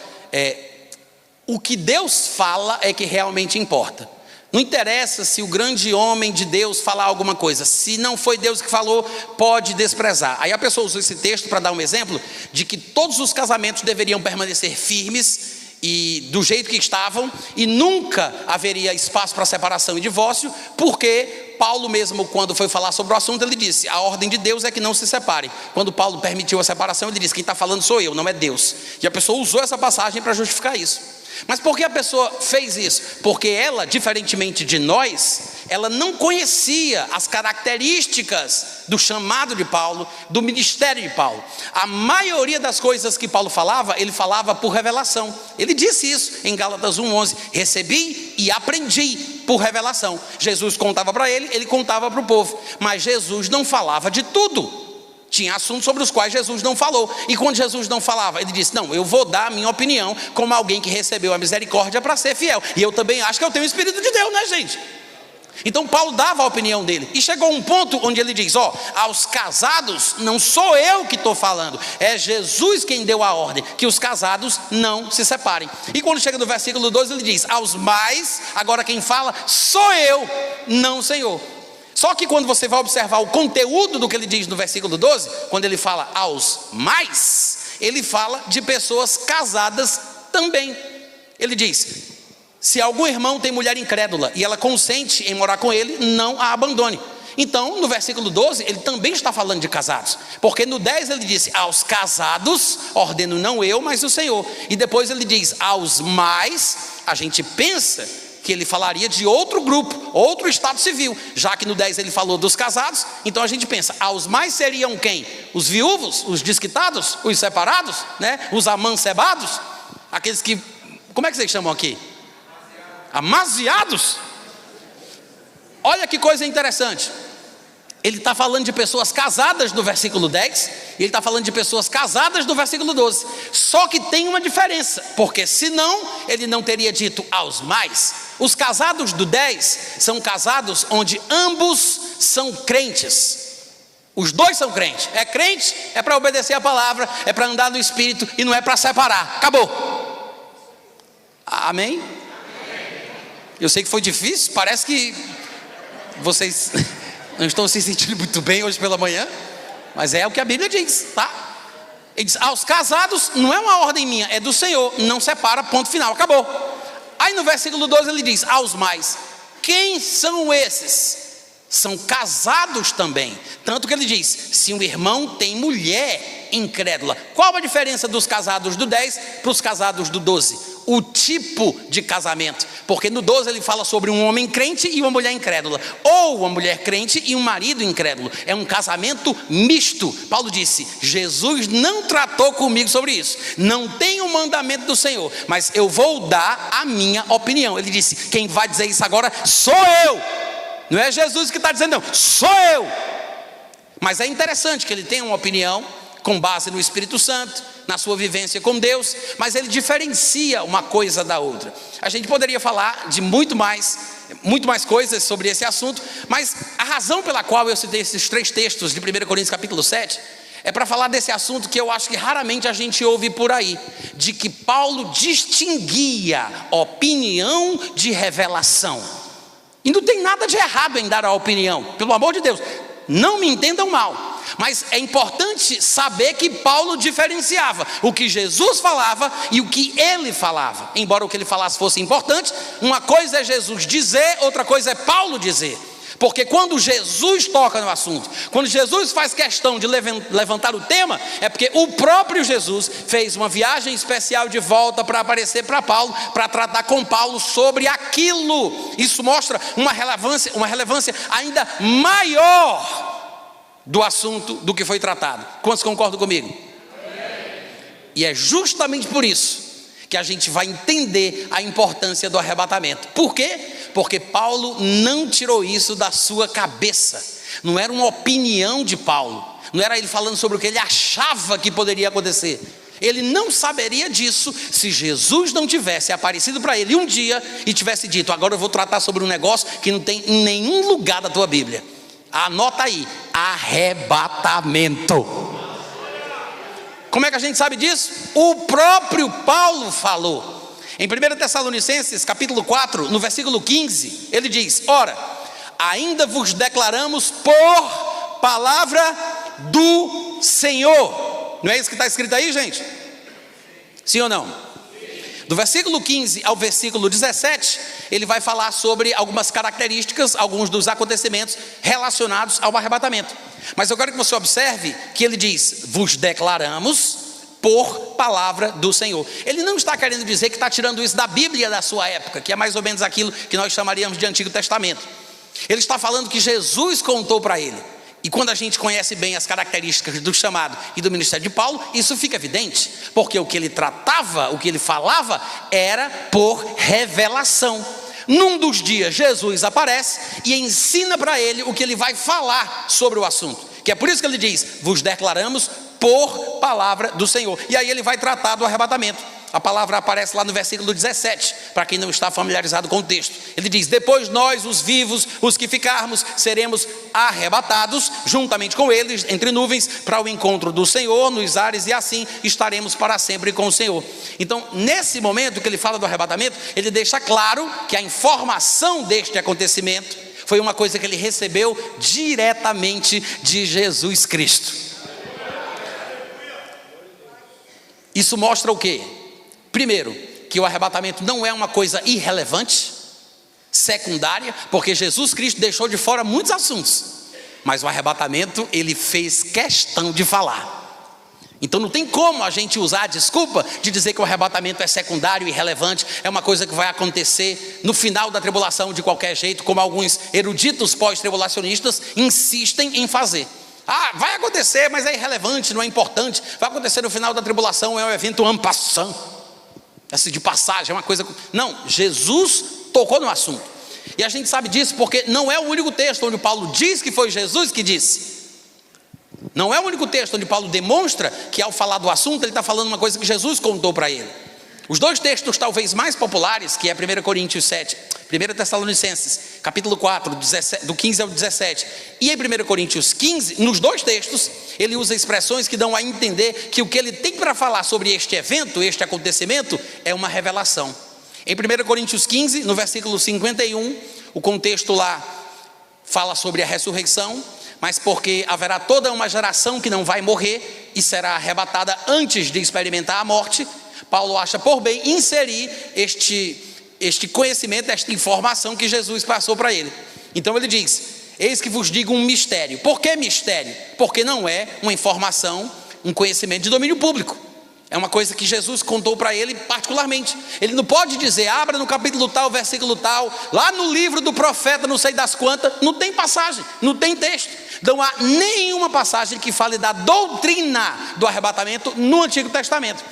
o que Deus fala é que realmente importa. Não interessa se o grande homem de Deus falar alguma coisa, se não foi Deus que falou, pode desprezar. Aí a pessoa usou esse texto para dar um exemplo de que todos os casamentos deveriam permanecer firmes e do jeito que estavam, e nunca haveria espaço para separação e divórcio, porque Paulo mesmo, quando foi falar sobre o assunto, ele disse: a ordem de Deus é que não se separe. Quando Paulo permitiu a separação, ele disse: quem está falando sou eu, não é Deus. E a pessoa usou essa passagem para justificar isso. Mas por que a pessoa fez isso? Porque ela, diferentemente de nós, ela não conhecia as características do chamado de Paulo, do ministério de Paulo. A maioria das coisas que Paulo falava, ele falava por revelação. Ele disse isso em Gálatas 1:11: recebi e aprendi por revelação. Jesus contava para ele, ele contava para o povo, mas Jesus não falava de tudo. Tinha assuntos sobre os quais Jesus não falou. E quando Jesus não falava, ele disse: não, eu vou dar a minha opinião como alguém que recebeu a misericórdia para ser fiel. E eu também acho que eu tenho o Espírito de Deus, né, gente? Então Paulo dava a opinião dele. E chegou um ponto onde ele diz: aos casados, não sou eu que estou falando, é Jesus quem deu a ordem, que os casados não se separem. E quando chega no versículo 12, ele diz: aos mais, agora quem fala sou eu, não o Senhor. Só que quando você vai observar o conteúdo do que ele diz no versículo 12, quando ele fala aos mais, ele fala de pessoas casadas também. Ele diz: se algum irmão tem mulher incrédula e ela consente em morar com ele, não a abandone. Então, no versículo 12, ele também está falando de casados, porque no 10 ele disse: aos casados ordeno não eu, mas o Senhor. E depois ele diz: aos mais, a gente pensa que ele falaria de outro grupo, outro estado civil, já que no 10 ele falou dos casados. Então a gente pensa, aos mais seriam quem? Os viúvos, os desquitados, os separados, né? Os amancebados, aqueles que, como é que vocês chamam aqui? Amaziados. Olha que coisa interessante, ele está falando de pessoas casadas no versículo 10, e ele está falando de pessoas casadas no versículo 12, só que tem uma diferença, porque senão ele não teria dito aos mais. Os casados do 10 são casados onde ambos são crentes, os dois são crentes. É crente, é para obedecer a palavra, é para andar no Espírito, e não é para separar, acabou. Amém? Eu sei que foi difícil, parece que vocês não estão se sentindo muito bem hoje pela manhã, mas é o que a Bíblia diz, tá? Ele diz: aos casados, não é uma ordem minha, é do Senhor, não separa, ponto final, acabou. Aí no versículo 12 ele diz: aos mais. Quem são esses? São casados também, tanto que ele diz: se um irmão tem mulher incrédula. Qual a diferença dos casados do 10 para os casados do 12? O tipo de casamento, porque no 12 ele fala sobre um homem crente e uma mulher incrédula, ou uma mulher crente e um marido incrédulo. É um casamento misto. Paulo disse: Jesus não tratou comigo sobre isso, não tem um mandamento do Senhor, mas eu vou dar a minha opinião. Ele disse: quem vai dizer isso agora sou eu. Não é Jesus que está dizendo, não, sou eu. Mas é interessante que ele tenha uma opinião com base no Espírito Santo, na sua vivência com Deus, mas ele diferencia uma coisa da outra. A gente poderia falar de muito mais coisas sobre esse assunto, mas a razão pela qual eu citei esses 3 textos de 1 Coríntios capítulo 7 é para falar desse assunto que eu acho que raramente a gente ouve por aí, de que Paulo distinguia opinião de revelação. E não tem nada de errado em dar a opinião, pelo amor de Deus, não me entendam mal, mas é importante saber que Paulo diferenciava o que Jesus falava e o que ele falava. Embora o que ele falasse fosse importante, uma coisa é Jesus dizer, outra coisa é Paulo dizer. Porque quando Jesus toca no assunto, quando Jesus faz questão de levantar o tema, é porque o próprio Jesus fez uma viagem especial de volta para aparecer para Paulo, para tratar com Paulo sobre aquilo. Isso mostra uma relevância ainda maior do assunto do que foi tratado. Quantos concordam comigo? E é justamente por isso que a gente vai entender a importância do arrebatamento. Por quê? Porque Paulo não tirou isso da sua cabeça. Não era uma opinião de Paulo, não era ele falando sobre o que ele achava que poderia acontecer. Ele não saberia disso se Jesus não tivesse aparecido para ele um dia e tivesse dito: agora eu vou tratar sobre um negócio que não tem em nenhum lugar da tua Bíblia. Anota aí: arrebatamento. Como é que a gente sabe disso? O próprio Paulo falou. Em 1 Tessalonicenses capítulo 4, no versículo 15, ele diz: ora, ainda vos declaramos por palavra do Senhor. Não é isso que está escrito aí, gente? Sim ou não? Do versículo 15 ao versículo 17, ele vai falar sobre algumas características, alguns dos acontecimentos relacionados ao arrebatamento. Mas eu quero que você observe que ele diz: vos declaramos por palavra do Senhor. Ele não está querendo dizer que está tirando isso da Bíblia da sua época, que é mais ou menos aquilo que nós chamaríamos de Antigo Testamento. Ele está falando que Jesus contou para ele. E quando a gente conhece bem as características do chamado e do ministério de Paulo, isso fica evidente, porque o que ele tratava, o que ele falava, era por revelação. Num dos dias, Jesus aparece e ensina para ele o que ele vai falar sobre o assunto, que é por isso que ele diz: vos declaramos por palavra do Senhor. E aí ele vai tratar do arrebatamento. A palavra aparece lá no versículo 17, para quem não está familiarizado com o texto. Ele diz: depois nós, os vivos, os que ficarmos, seremos arrebatados juntamente com eles entre nuvens para o encontro do Senhor nos ares, e assim estaremos para sempre com o Senhor. Então, nesse momento que ele fala do arrebatamento, ele deixa claro que a informação deste acontecimento foi uma coisa que ele recebeu diretamente de Jesus Cristo. Isso mostra o quê? Primeiro, que o arrebatamento não é uma coisa irrelevante, secundária, porque Jesus Cristo deixou de fora muitos assuntos, mas o arrebatamento ele fez questão de falar. Então não tem como a gente usar a desculpa de dizer que o arrebatamento é secundário e irrelevante, é uma coisa que vai acontecer no final da tribulação de qualquer jeito, como alguns eruditos pós-tribulacionistas insistem em fazer. Vai acontecer, mas é irrelevante, não é importante. Vai acontecer no final da tribulação, é um evento en passant, assim, de passagem, é uma coisa... Não, Jesus tocou no assunto. E a gente sabe disso porque não é o único texto onde Paulo diz que foi Jesus que disse. Não é o único texto onde Paulo demonstra que ao falar do assunto ele está falando uma coisa que Jesus contou para ele. Os dois textos talvez mais populares, que é 1 Coríntios 7, 1 Tessalonicenses, capítulo 4, do 15 ao 17, e em 1 Coríntios 15, nos dois textos, ele usa expressões que dão a entender que o que ele tem para falar sobre este evento, este acontecimento, é uma revelação. Em 1 Coríntios 15, no versículo 51, o contexto lá fala sobre a ressurreição, mas porque haverá toda uma geração que não vai morrer e será arrebatada antes de experimentar a morte, Paulo acha por bem inserir este conhecimento, esta informação que Jesus passou para ele. Então ele diz: eis que vos digo um mistério. Por que mistério? Porque não é uma informação, um conhecimento de domínio público. É uma coisa que Jesus contou para ele particularmente. Ele não pode dizer: abra no capítulo tal, versículo tal, lá no livro do profeta, não sei das quantas. Não tem passagem, não tem texto. Não há nenhuma passagem que fale da doutrina do arrebatamento no Antigo Testamento.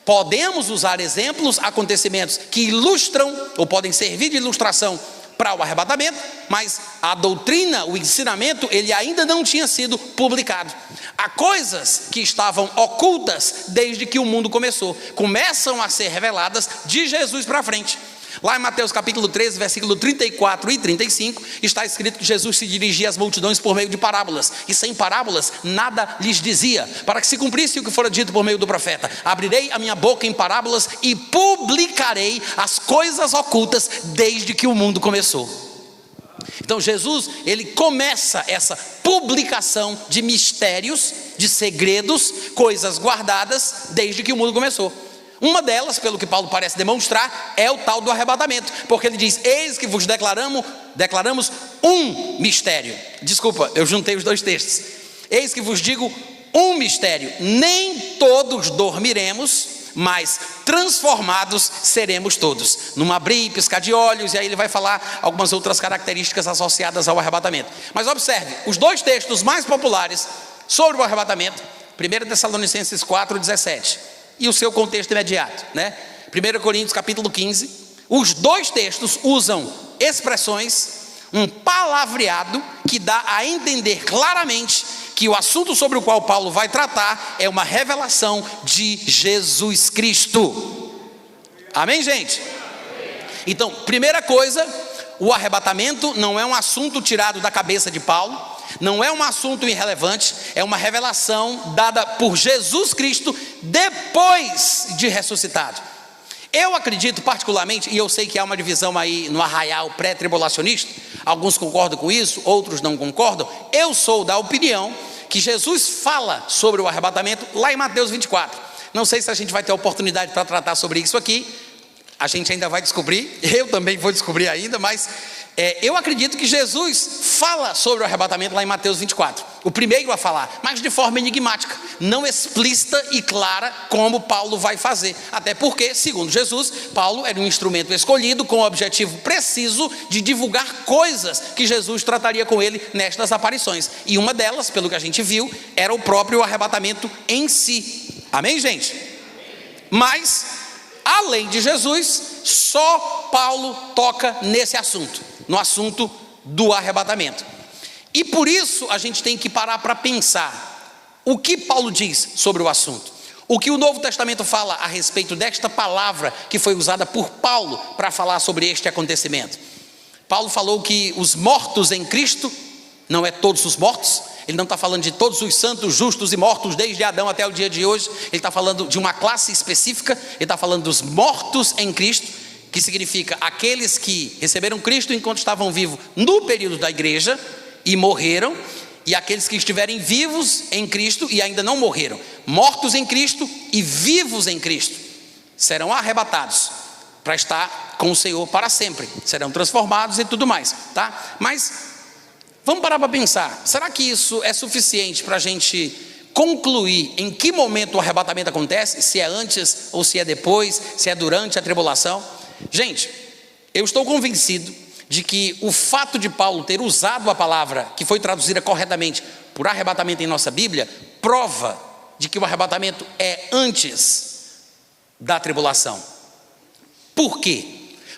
Podemos usar exemplos, acontecimentos que ilustram, ou podem servir de ilustração para o arrebatamento, mas a doutrina, o ensinamento, ele ainda não tinha sido publicado. Há coisas que estavam ocultas desde que o mundo começam a ser reveladas de Jesus para frente. Lá em Mateus capítulo 13, versículo 34 e 35, está escrito que Jesus se dirigia às multidões por meio de parábolas, e sem parábolas nada lhes dizia, para que se cumprisse o que fora dito por meio do profeta: abrirei a minha boca em parábolas e publicarei as coisas ocultas desde que o mundo começou. Então Jesus, ele começa essa publicação de mistérios, de segredos, coisas guardadas desde que o mundo começou. Uma delas, pelo que Paulo parece demonstrar, é o tal do arrebatamento, porque ele diz: eis que vos declaramos um mistério. Desculpa, eu juntei os dois textos. Eis que vos digo um mistério: nem todos dormiremos, mas transformados seremos todos, num abrir e piscar de olhos. E aí ele vai falar algumas outras características associadas ao arrebatamento. Mas observe, os dois textos mais populares sobre o arrebatamento, 1 Tessalonicenses 4, 17, e o seu contexto imediato, né? 1 Coríntios capítulo 15, os dois textos usam expressões, um palavreado que dá a entender claramente que o assunto sobre o qual Paulo vai tratar é uma revelação de Jesus Cristo. Amém, gente? Então, primeira coisa, o arrebatamento não é um assunto tirado da cabeça de Paulo, não é um assunto irrelevante, é uma revelação dada por Jesus Cristo depois de ressuscitado. Eu acredito particularmente, e eu sei que há uma divisão aí no arraial pré-tribulacionista, alguns concordam com isso, outros não concordam. Eu sou da opinião que Jesus fala sobre o arrebatamento lá em Mateus 24. Não sei se a gente vai ter oportunidade para tratar sobre isso aqui, a gente ainda vai descobrir, eu também vou descobrir ainda, mas eu acredito que Jesus fala sobre o arrebatamento lá em Mateus 24, o primeiro a falar, mas de forma enigmática, não explícita e clara como Paulo vai fazer, até porque, segundo Jesus, Paulo era um instrumento escolhido com o objetivo preciso de divulgar coisas que Jesus trataria com ele nestas aparições, e uma delas, pelo que a gente viu, era o próprio arrebatamento em si. Amém, gente? Mas, além de Jesus, só Paulo toca nesse assunto, no assunto do arrebatamento. E por isso a gente tem que parar para pensar o que Paulo diz sobre o assunto. O que o Novo Testamento fala a respeito desta palavra que foi usada por Paulo para falar sobre este acontecimento. Paulo falou que os mortos em Cristo, não é todos os mortos, ele não está falando de todos os santos, justos e mortos desde Adão até o dia de hoje, ele está falando de uma classe específica, ele está falando dos mortos em Cristo, que significa aqueles que receberam Cristo enquanto estavam vivos no período da igreja e morreram, e aqueles que estiverem vivos em Cristo e ainda não morreram, mortos em Cristo e vivos em Cristo, serão arrebatados para estar com o Senhor para sempre, serão transformados e tudo mais, tá? Mas vamos parar para pensar, será que isso é suficiente para a gente concluir em que momento o arrebatamento acontece? Se é antes ou se é depois, se é durante a tribulação? Gente, eu estou convencido de que o fato de Paulo ter usado a palavra que foi traduzida corretamente por arrebatamento em nossa Bíblia, prova de que o arrebatamento é antes da tribulação. Por quê?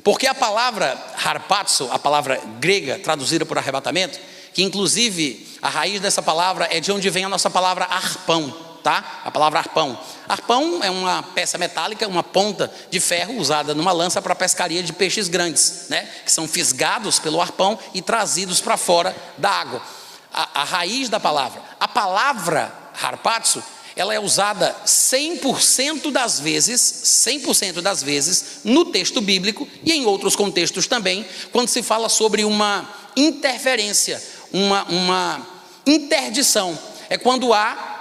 Porque a palavra harpazo, a palavra grega traduzida por arrebatamento, que inclusive a raiz dessa palavra é de onde vem a nossa palavra arpão, tá? A palavra arpão. Arpão é uma peça metálica, uma ponta de ferro usada numa lança para pescaria de peixes grandes, né? Que são fisgados pelo arpão e trazidos para fora da água. A raiz da palavra. A palavra harpazo, ela é usada 100% das vezes no texto bíblico e em outros contextos também, quando se fala sobre uma interferência, uma interdição. É quando há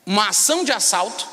uma ação de assalto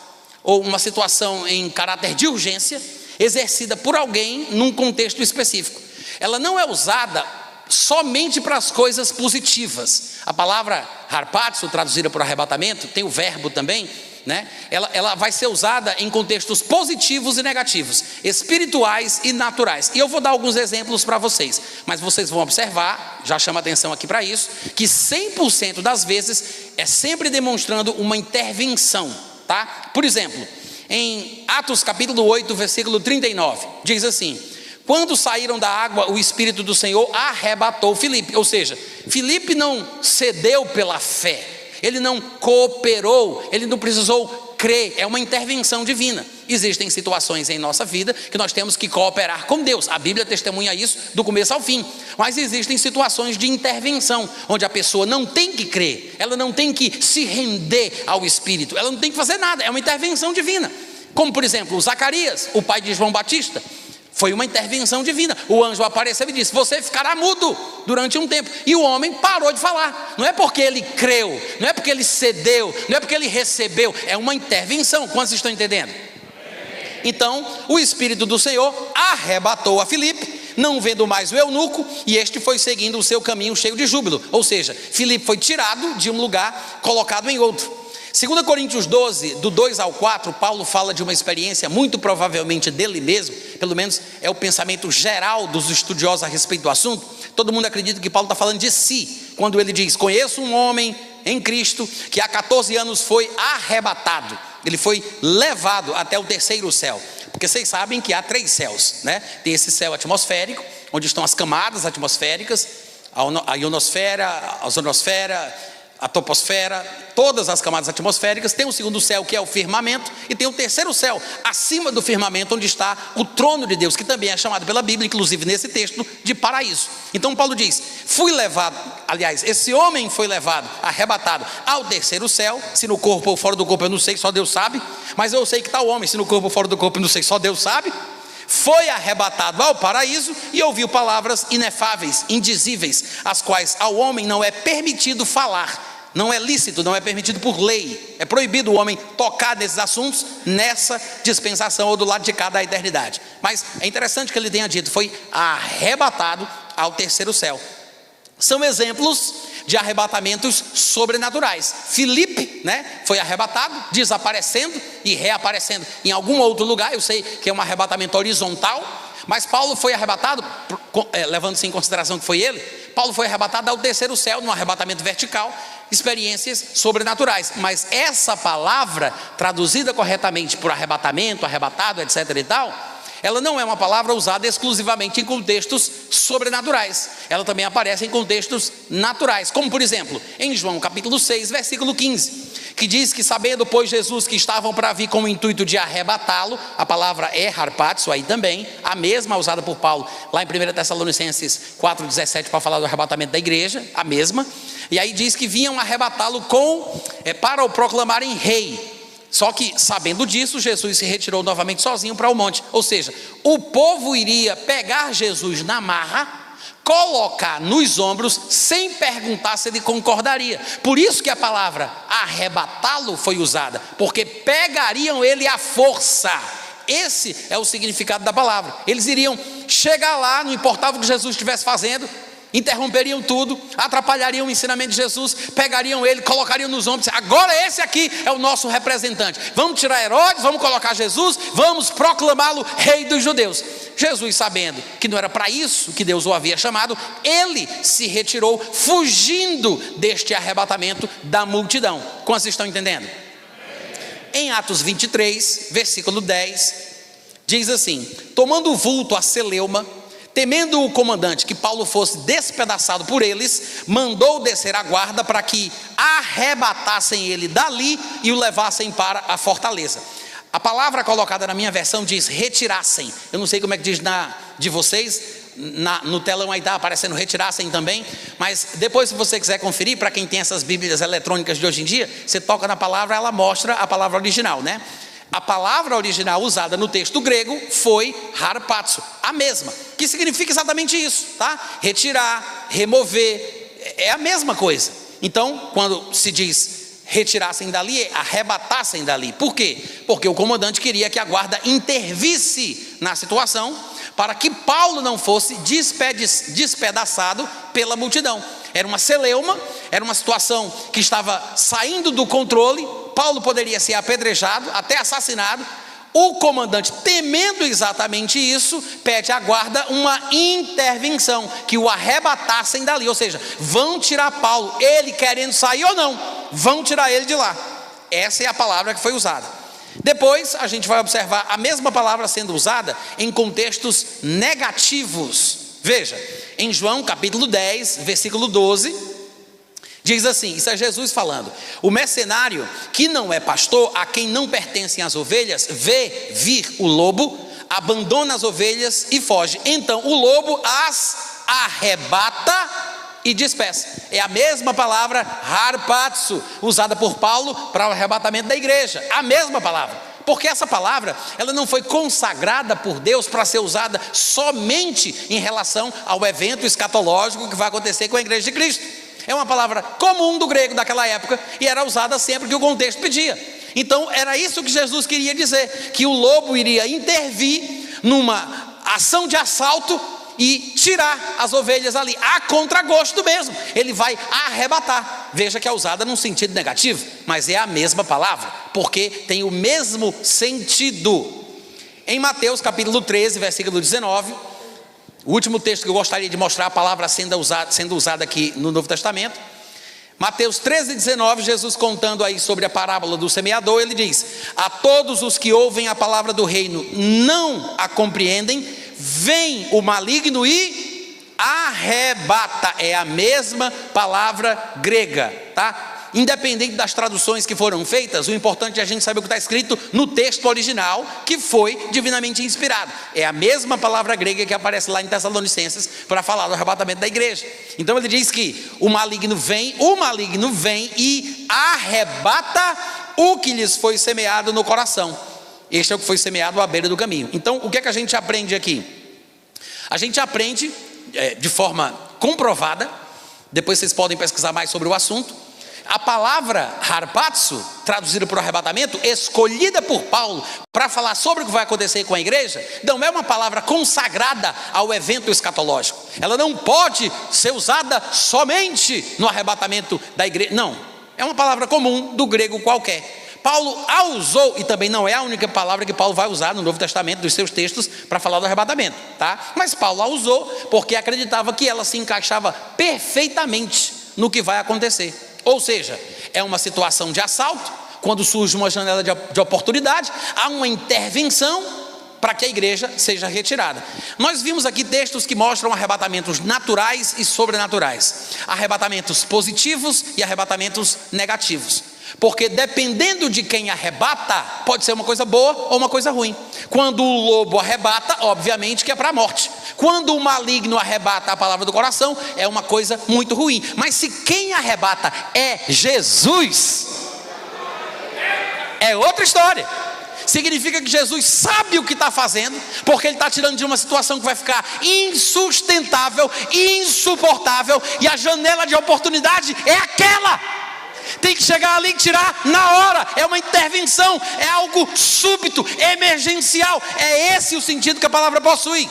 ou uma situação em caráter de urgência exercida por alguém num contexto específico. Ela não é usada somente para as coisas positivas. A palavra harpazo, traduzida por arrebatamento, tem o verbo também, né? Ela vai ser usada em contextos positivos e negativos, espirituais e naturais. E eu vou dar alguns exemplos para vocês, mas vocês vão observar, já chama atenção aqui para isso, que 100% das vezes é sempre demonstrando uma intervenção, tá? Por exemplo, em Atos capítulo 8, versículo 39, diz assim: quando saíram da água, o Espírito do Senhor arrebatou Filipe. Ou seja, Filipe não cedeu pela fé, ele não cooperou, ele não precisou crer, é uma intervenção divina. Existem situações em nossa vida que nós temos que cooperar com Deus, a Bíblia testemunha isso do começo ao fim. Mas existem situações de intervenção, onde a pessoa não tem que crer, ela não tem que se render ao Espírito, ela não tem que fazer nada, é uma intervenção divina. Como por exemplo, Zacarias, o pai de João Batista, foi uma intervenção divina. O anjo apareceu e disse: você ficará mudo durante um tempo. E o homem parou de falar. Não é porque ele creu, não é porque ele cedeu, não é porque ele recebeu, é uma intervenção. Quantos estão entendendo? Então o Espírito do Senhor arrebatou a Filipe, não vendo mais o eunuco, e este foi seguindo o seu caminho cheio de júbilo. Ou seja, Filipe foi tirado de um lugar, colocado em outro. 2 Coríntios 12, do 2 ao 4, Paulo fala de uma experiência muito provavelmente dele mesmo, pelo menos é o pensamento geral dos estudiosos a respeito do assunto. Todo mundo acredita que Paulo está falando de si, quando ele diz: conheço um homem em Cristo que há 14 anos foi arrebatado, ele foi levado até o terceiro céu, porque vocês sabem que há 3 céus, né? Tem esse céu atmosférico, onde estão as camadas atmosféricas, a ionosfera, a ozonosfera, a toposfera, todas as camadas atmosféricas. Tem o segundo céu, que é o firmamento, e tem o terceiro céu, acima do firmamento, onde está o trono de Deus, que também é chamado pela Bíblia, inclusive nesse texto, de paraíso. Então Paulo diz: fui levado, aliás, esse homem foi levado, arrebatado ao terceiro céu. Se no corpo ou fora do corpo eu não sei, só Deus sabe, mas eu sei que está o homem. Se no corpo ou fora do corpo eu não sei, só Deus sabe. Foi arrebatado ao paraíso e ouviu palavras inefáveis, indizíveis, as quais ao homem não é permitido falar. Não é lícito, não é permitido por lei. É proibido o homem tocar nesses assuntos nessa dispensação ou do lado de cá da eternidade. Mas é interessante que ele tenha dito: foi arrebatado ao terceiro céu. São exemplos de arrebatamentos sobrenaturais. Filipe, né, foi arrebatado, desaparecendo e reaparecendo em algum outro lugar. Eu sei que é um arrebatamento horizontal, mas Paulo foi arrebatado, levando-se em consideração que foi ele, Paulo foi arrebatado ao terceiro céu, num arrebatamento vertical, experiências sobrenaturais. Mas essa palavra, traduzida corretamente por arrebatamento, arrebatado, etc. e tal, ela não é uma palavra usada exclusivamente em contextos sobrenaturais. Ela também aparece em contextos naturais, como por exemplo, em João capítulo 6, versículo 15, que diz que sabendo, pois, Jesus que estavam para vir com o intuito de arrebatá-lo, a palavra é harpazo aí também, a mesma usada por Paulo lá em 1 Tessalonicenses 4,17 para falar do arrebatamento da igreja, a mesma. E aí diz que vinham arrebatá-lo para o proclamarem rei. Só que, sabendo disso, Jesus se retirou novamente sozinho para o monte. Ou seja, o povo iria pegar Jesus na marra, colocar nos ombros, sem perguntar se ele concordaria. Por isso que a palavra arrebatá-lo foi usada, porque pegariam ele à força. Esse é o significado da palavra. Eles iriam chegar lá, não importava o que Jesus estivesse fazendo, interromperiam tudo, atrapalhariam o ensinamento de Jesus, pegariam ele, colocariam nos ombros. Agora esse aqui é o nosso representante. Vamos tirar Herodes, vamos colocar Jesus, vamos proclamá-lo rei dos judeus. Jesus, sabendo que não era para isso que Deus o havia chamado, ele se retirou, fugindo deste arrebatamento da multidão. Quantos estão entendendo? Em Atos 23, versículo 10, diz assim: tomando o vulto a celeuma, temendo o comandante que Paulo fosse despedaçado por eles, mandou descer a guarda para que arrebatassem ele dali e o levassem para a fortaleza. A palavra colocada na minha versão diz retirassem. Eu não sei como é que diz de vocês, no telão aí está aparecendo retirassem também, mas depois, se você quiser conferir, para quem tem essas bíblias eletrônicas de hoje em dia, você toca na palavra, ela mostra a palavra original, né? A palavra original usada no texto grego foi harpazo, a mesma, que significa exatamente isso, tá? Retirar, remover, é a mesma coisa. Então, quando se diz retirassem dali, arrebatassem dali. Por quê? Porque o comandante queria que a guarda intervisse na situação, para que Paulo não fosse despedaçado pela multidão. Era uma celeuma, era uma situação que estava saindo do controle. Paulo poderia ser apedrejado, até assassinado. O comandante, temendo exatamente isso, pede à guarda uma intervenção, que o arrebatassem dali, ou seja, vão tirar Paulo, ele querendo sair ou não, vão tirar ele de lá. Essa é a palavra que foi usada. Depois a gente vai observar a mesma palavra sendo usada em contextos negativos. Veja, em João capítulo 10, versículo 12, diz assim, isso é Jesus falando: o mercenário que não é pastor, a quem não pertencem as ovelhas, vê vir o lobo, abandona as ovelhas e foge. Então o lobo as arrebata e dispersa. É a mesma palavra harpazo, usada por Paulo para o arrebatamento da igreja. A mesma palavra, porque essa palavra, ela não foi consagrada por Deus para ser usada somente em relação ao evento escatológico que vai acontecer com a igreja de Cristo. É uma palavra comum do grego daquela época e era usada sempre que o contexto pedia. Então era isso que Jesus queria dizer, que o lobo iria intervir numa ação de assalto e tirar as ovelhas ali, a contragosto mesmo. Ele vai arrebatar. Veja que é usada num sentido negativo, mas é a mesma palavra, porque tem o mesmo sentido. Em Mateus capítulo 13, versículo 19, o último texto que eu gostaria de mostrar a palavra sendo usada aqui no Novo Testamento, Mateus 13, 19, Jesus contando aí sobre a parábola do semeador, ele diz: a todos os que ouvem a palavra do reino não a compreendem, vem o maligno e arrebata. É a mesma palavra grega, tá? Independente das traduções que foram feitas, o importante é a gente saber o que está escrito no texto original, que foi divinamente inspirado. É a mesma palavra grega que aparece lá em Tessalonicenses para falar do arrebatamento da igreja. Então ele diz que o maligno vem e arrebata o que lhes foi semeado no coração. Este é o que foi semeado à beira do caminho. Então o que é que a gente aprende aqui? A gente aprende de forma comprovada, depois vocês podem pesquisar mais sobre o assunto. A palavra harpazo, traduzida por arrebatamento, escolhida por Paulo para falar sobre o que vai acontecer com a igreja, não é uma palavra consagrada ao evento escatológico. Ela não pode ser usada somente no arrebatamento da igreja. Não, é uma palavra comum do grego qualquer. Paulo a usou, e também não é a única palavra que Paulo vai usar no Novo Testamento, dos seus textos, para falar do arrebatamento, tá? Mas Paulo a usou porque acreditava que ela se encaixava perfeitamente no que vai acontecer. Ou seja, é uma situação de assalto, quando surge uma janela de oportunidade, há uma intervenção para que a igreja seja retirada. Nós vimos aqui textos que mostram arrebatamentos naturais e sobrenaturais, arrebatamentos positivos e arrebatamentos negativos, porque dependendo de quem arrebata, pode ser uma coisa boa ou uma coisa ruim. Quando o lobo arrebata, obviamente que é para a morte. Quando o maligno arrebata a palavra do coração, é uma coisa muito ruim. Mas se quem arrebata é Jesus, é outra história. Significa que Jesus sabe o que está fazendo, porque Ele está tirando de uma situação que vai ficar insustentável, insuportável, e a janela de oportunidade é aquela. Tem que chegar ali e tirar na hora. É uma intervenção, é algo súbito, emergencial. É esse o sentido que a palavra possui.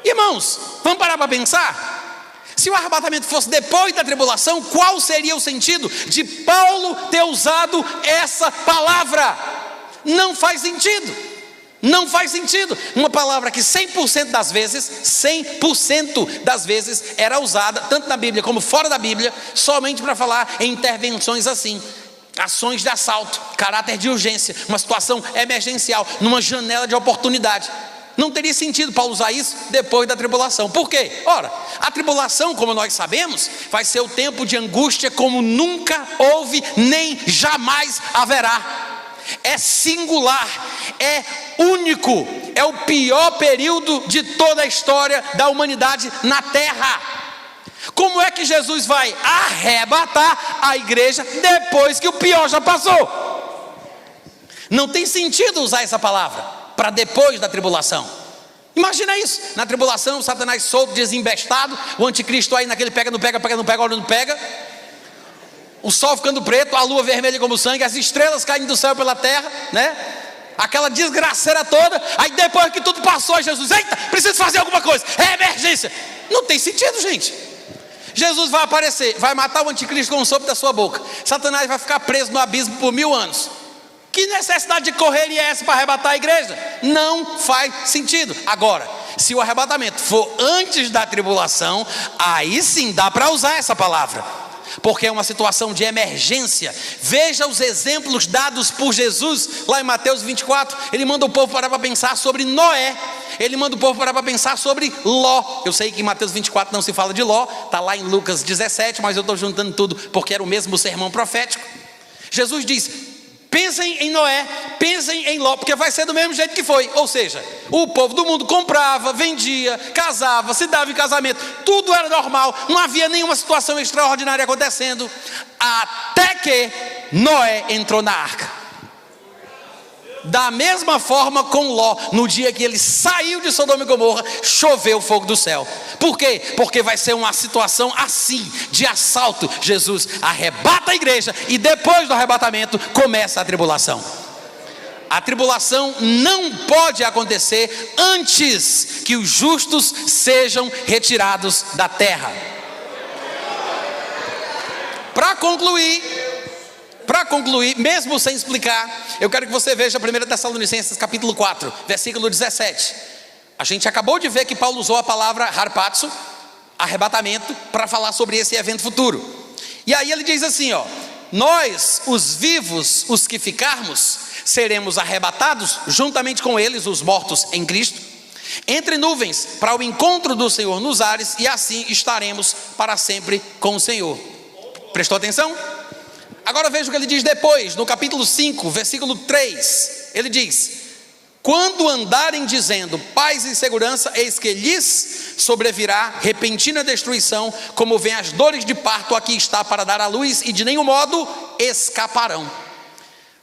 Irmãos, vamos parar para pensar? Se o arrebatamento fosse depois da tribulação, qual seria o sentido de Paulo ter usado essa palavra? Não faz sentido. Não faz sentido. Uma palavra que 100% das vezes era usada, tanto na Bíblia como fora da Bíblia, somente para falar em intervenções assim, ações de assalto, caráter de urgência, uma situação emergencial, numa janela de oportunidade. Não teria sentido Paulo usar isso depois da tribulação. Por quê? Ora, a tribulação, como nós sabemos, vai ser o tempo de angústia como nunca houve, nem jamais haverá. É singular, é único, é o pior período de toda a história da humanidade na terra. Como é que Jesus vai arrebatar a igreja depois que o pior já passou? Não tem sentido usar essa palavra para depois da tribulação. Imagina isso, na tribulação, o Satanás solto, desembestado, o anticristo aí naquele pega, não pega, pega, não pega, olha, não pega, o sol ficando preto, a lua vermelha como sangue, as estrelas caindo do céu pela terra, né? Aquela desgraceira toda. Aí depois que tudo passou, Jesus, eita, preciso fazer alguma coisa, é emergência. Não tem sentido, gente. Jesus vai aparecer, vai matar o anticristo com o sopro da sua boca. Satanás vai ficar preso no abismo por 1000 anos. Que necessidade de correr é essa para arrebatar a igreja? Não faz sentido. Agora, se o arrebatamento for antes da tribulação, aí sim dá para usar essa palavra, porque é uma situação de emergência. Veja os exemplos dados por Jesus lá em Mateus 24. Ele manda o povo parar para pensar sobre Noé. Ele manda o povo parar para pensar sobre Ló. Eu sei que em Mateus 24 não se fala de Ló, está lá em Lucas 17, mas eu estou juntando tudo porque era o mesmo sermão profético. Jesus diz: pensem em Noé, pensem em Ló, porque vai ser do mesmo jeito que foi. Ou seja, o povo do mundo comprava, vendia, casava, se dava em casamento, tudo era normal, não havia nenhuma situação extraordinária acontecendo, até que Noé entrou na arca. Da mesma forma com Ló, no dia que ele saiu de Sodoma e Gomorra, choveu fogo do céu. Por quê? Porque vai ser uma situação assim, de assalto. Jesus arrebata a igreja e depois do arrebatamento começa a tribulação. A tribulação não pode acontecer antes que os justos sejam retirados da terra. Para concluir, mesmo sem explicar, eu quero que você veja 1 Tessalonicenses capítulo 4, versículo 17. A gente acabou de ver que Paulo usou a palavra harpazo, arrebatamento, para falar sobre esse evento futuro. E aí ele diz assim, ó: nós, os vivos, os que ficarmos, seremos arrebatados juntamente com eles, os mortos em Cristo, entre nuvens, para o encontro do Senhor nos ares, e assim estaremos para sempre com o Senhor. Prestou atenção? Agora veja o que ele diz depois, no capítulo 5, versículo 3, ele diz: quando andarem dizendo paz e segurança, eis que lhes sobrevirá repentina destruição, como vem as dores de parto, aqui está para dar à luz, e de nenhum modo escaparão.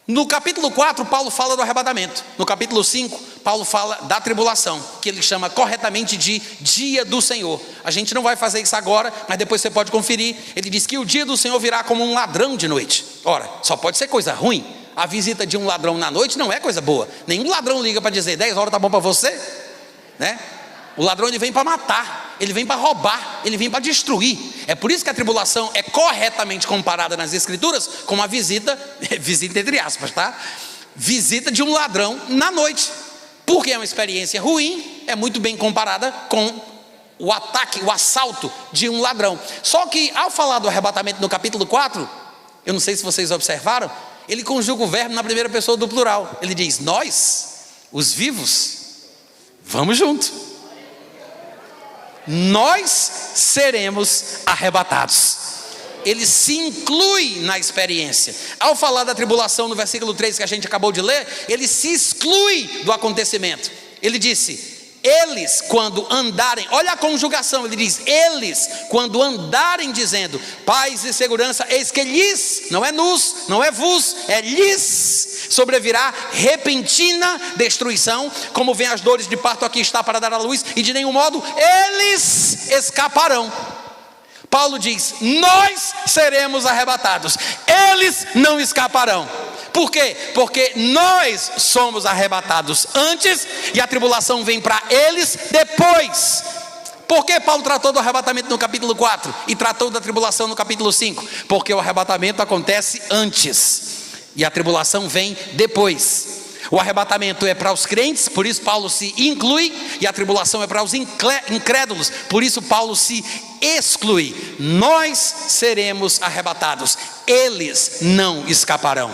No capítulo 4, Paulo fala do arrebatamento. No capítulo 5, Paulo fala da tribulação, que ele chama corretamente de dia do Senhor. A gente não vai fazer isso agora, mas depois você pode conferir. Ele diz que o dia do Senhor virá como um ladrão de noite. Ora, só pode ser coisa ruim. A visita de um ladrão na noite não é coisa boa. Nenhum ladrão liga para dizer 10 horas tá bom para você, né? O ladrão, ele vem para matar, ele vem para roubar, ele vem para destruir. É por isso que a tribulação é corretamente comparada nas escrituras com uma visita entre aspas, tá? Visita de um ladrão na noite. Porque é uma experiência ruim, é muito bem comparada com o ataque, o assalto de um ladrão. Só que ao falar do arrebatamento no capítulo 4, eu não sei se vocês observaram, ele conjuga o verbo na primeira pessoa do plural. Ele diz nós, Os vivos, vamos junto. Nós seremos arrebatados. Ele se inclui na experiência. Ao falar da tribulação no versículo 3 que a gente acabou de ler, ele se exclui do acontecimento. Ele disse: eles quando andarem, olha a conjugação, ele diz: eles quando andarem dizendo paz e segurança, eis que lhes, não é nos, não é vos, é lhes sobrevirá repentina destruição, como vem as dores de parto, aqui está para dar à luz, e de nenhum modo eles escaparão. Paulo diz: nós seremos arrebatados, eles não escaparão. Por quê? Porque nós somos arrebatados antes e a tribulação vem para eles depois. Por que Paulo tratou do arrebatamento no capítulo 4 e tratou da tribulação no capítulo 5? Porque o arrebatamento acontece antes e a tribulação vem depois. O arrebatamento é para os crentes, por isso Paulo se inclui, e a tribulação é para os incrédulos, por isso Paulo se exclui. Nós seremos arrebatados, eles não escaparão.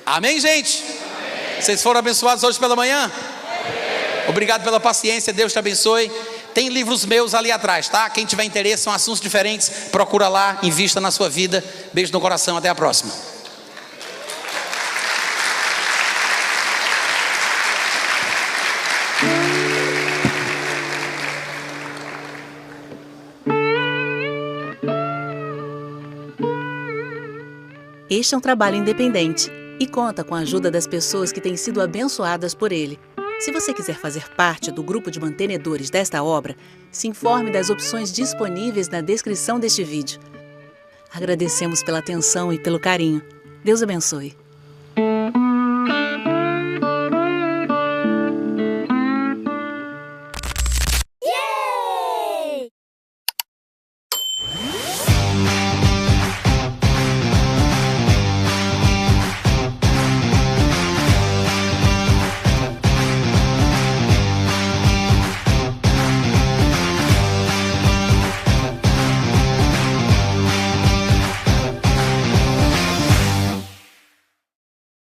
Amém, gente? Amém. Vocês foram abençoados hoje pela manhã? Amém. Obrigado pela paciência, Deus te abençoe. Tem livros meus ali atrás, tá? Quem tiver interesse, são assuntos diferentes, procura lá, invista na sua vida. Beijo no coração, até a próxima. Este é um trabalho independente e conta com a ajuda das pessoas que têm sido abençoadas por ele. Se você quiser fazer parte do grupo de mantenedores desta obra, se informe das opções disponíveis na descrição deste vídeo. Agradecemos pela atenção e pelo carinho. Deus abençoe.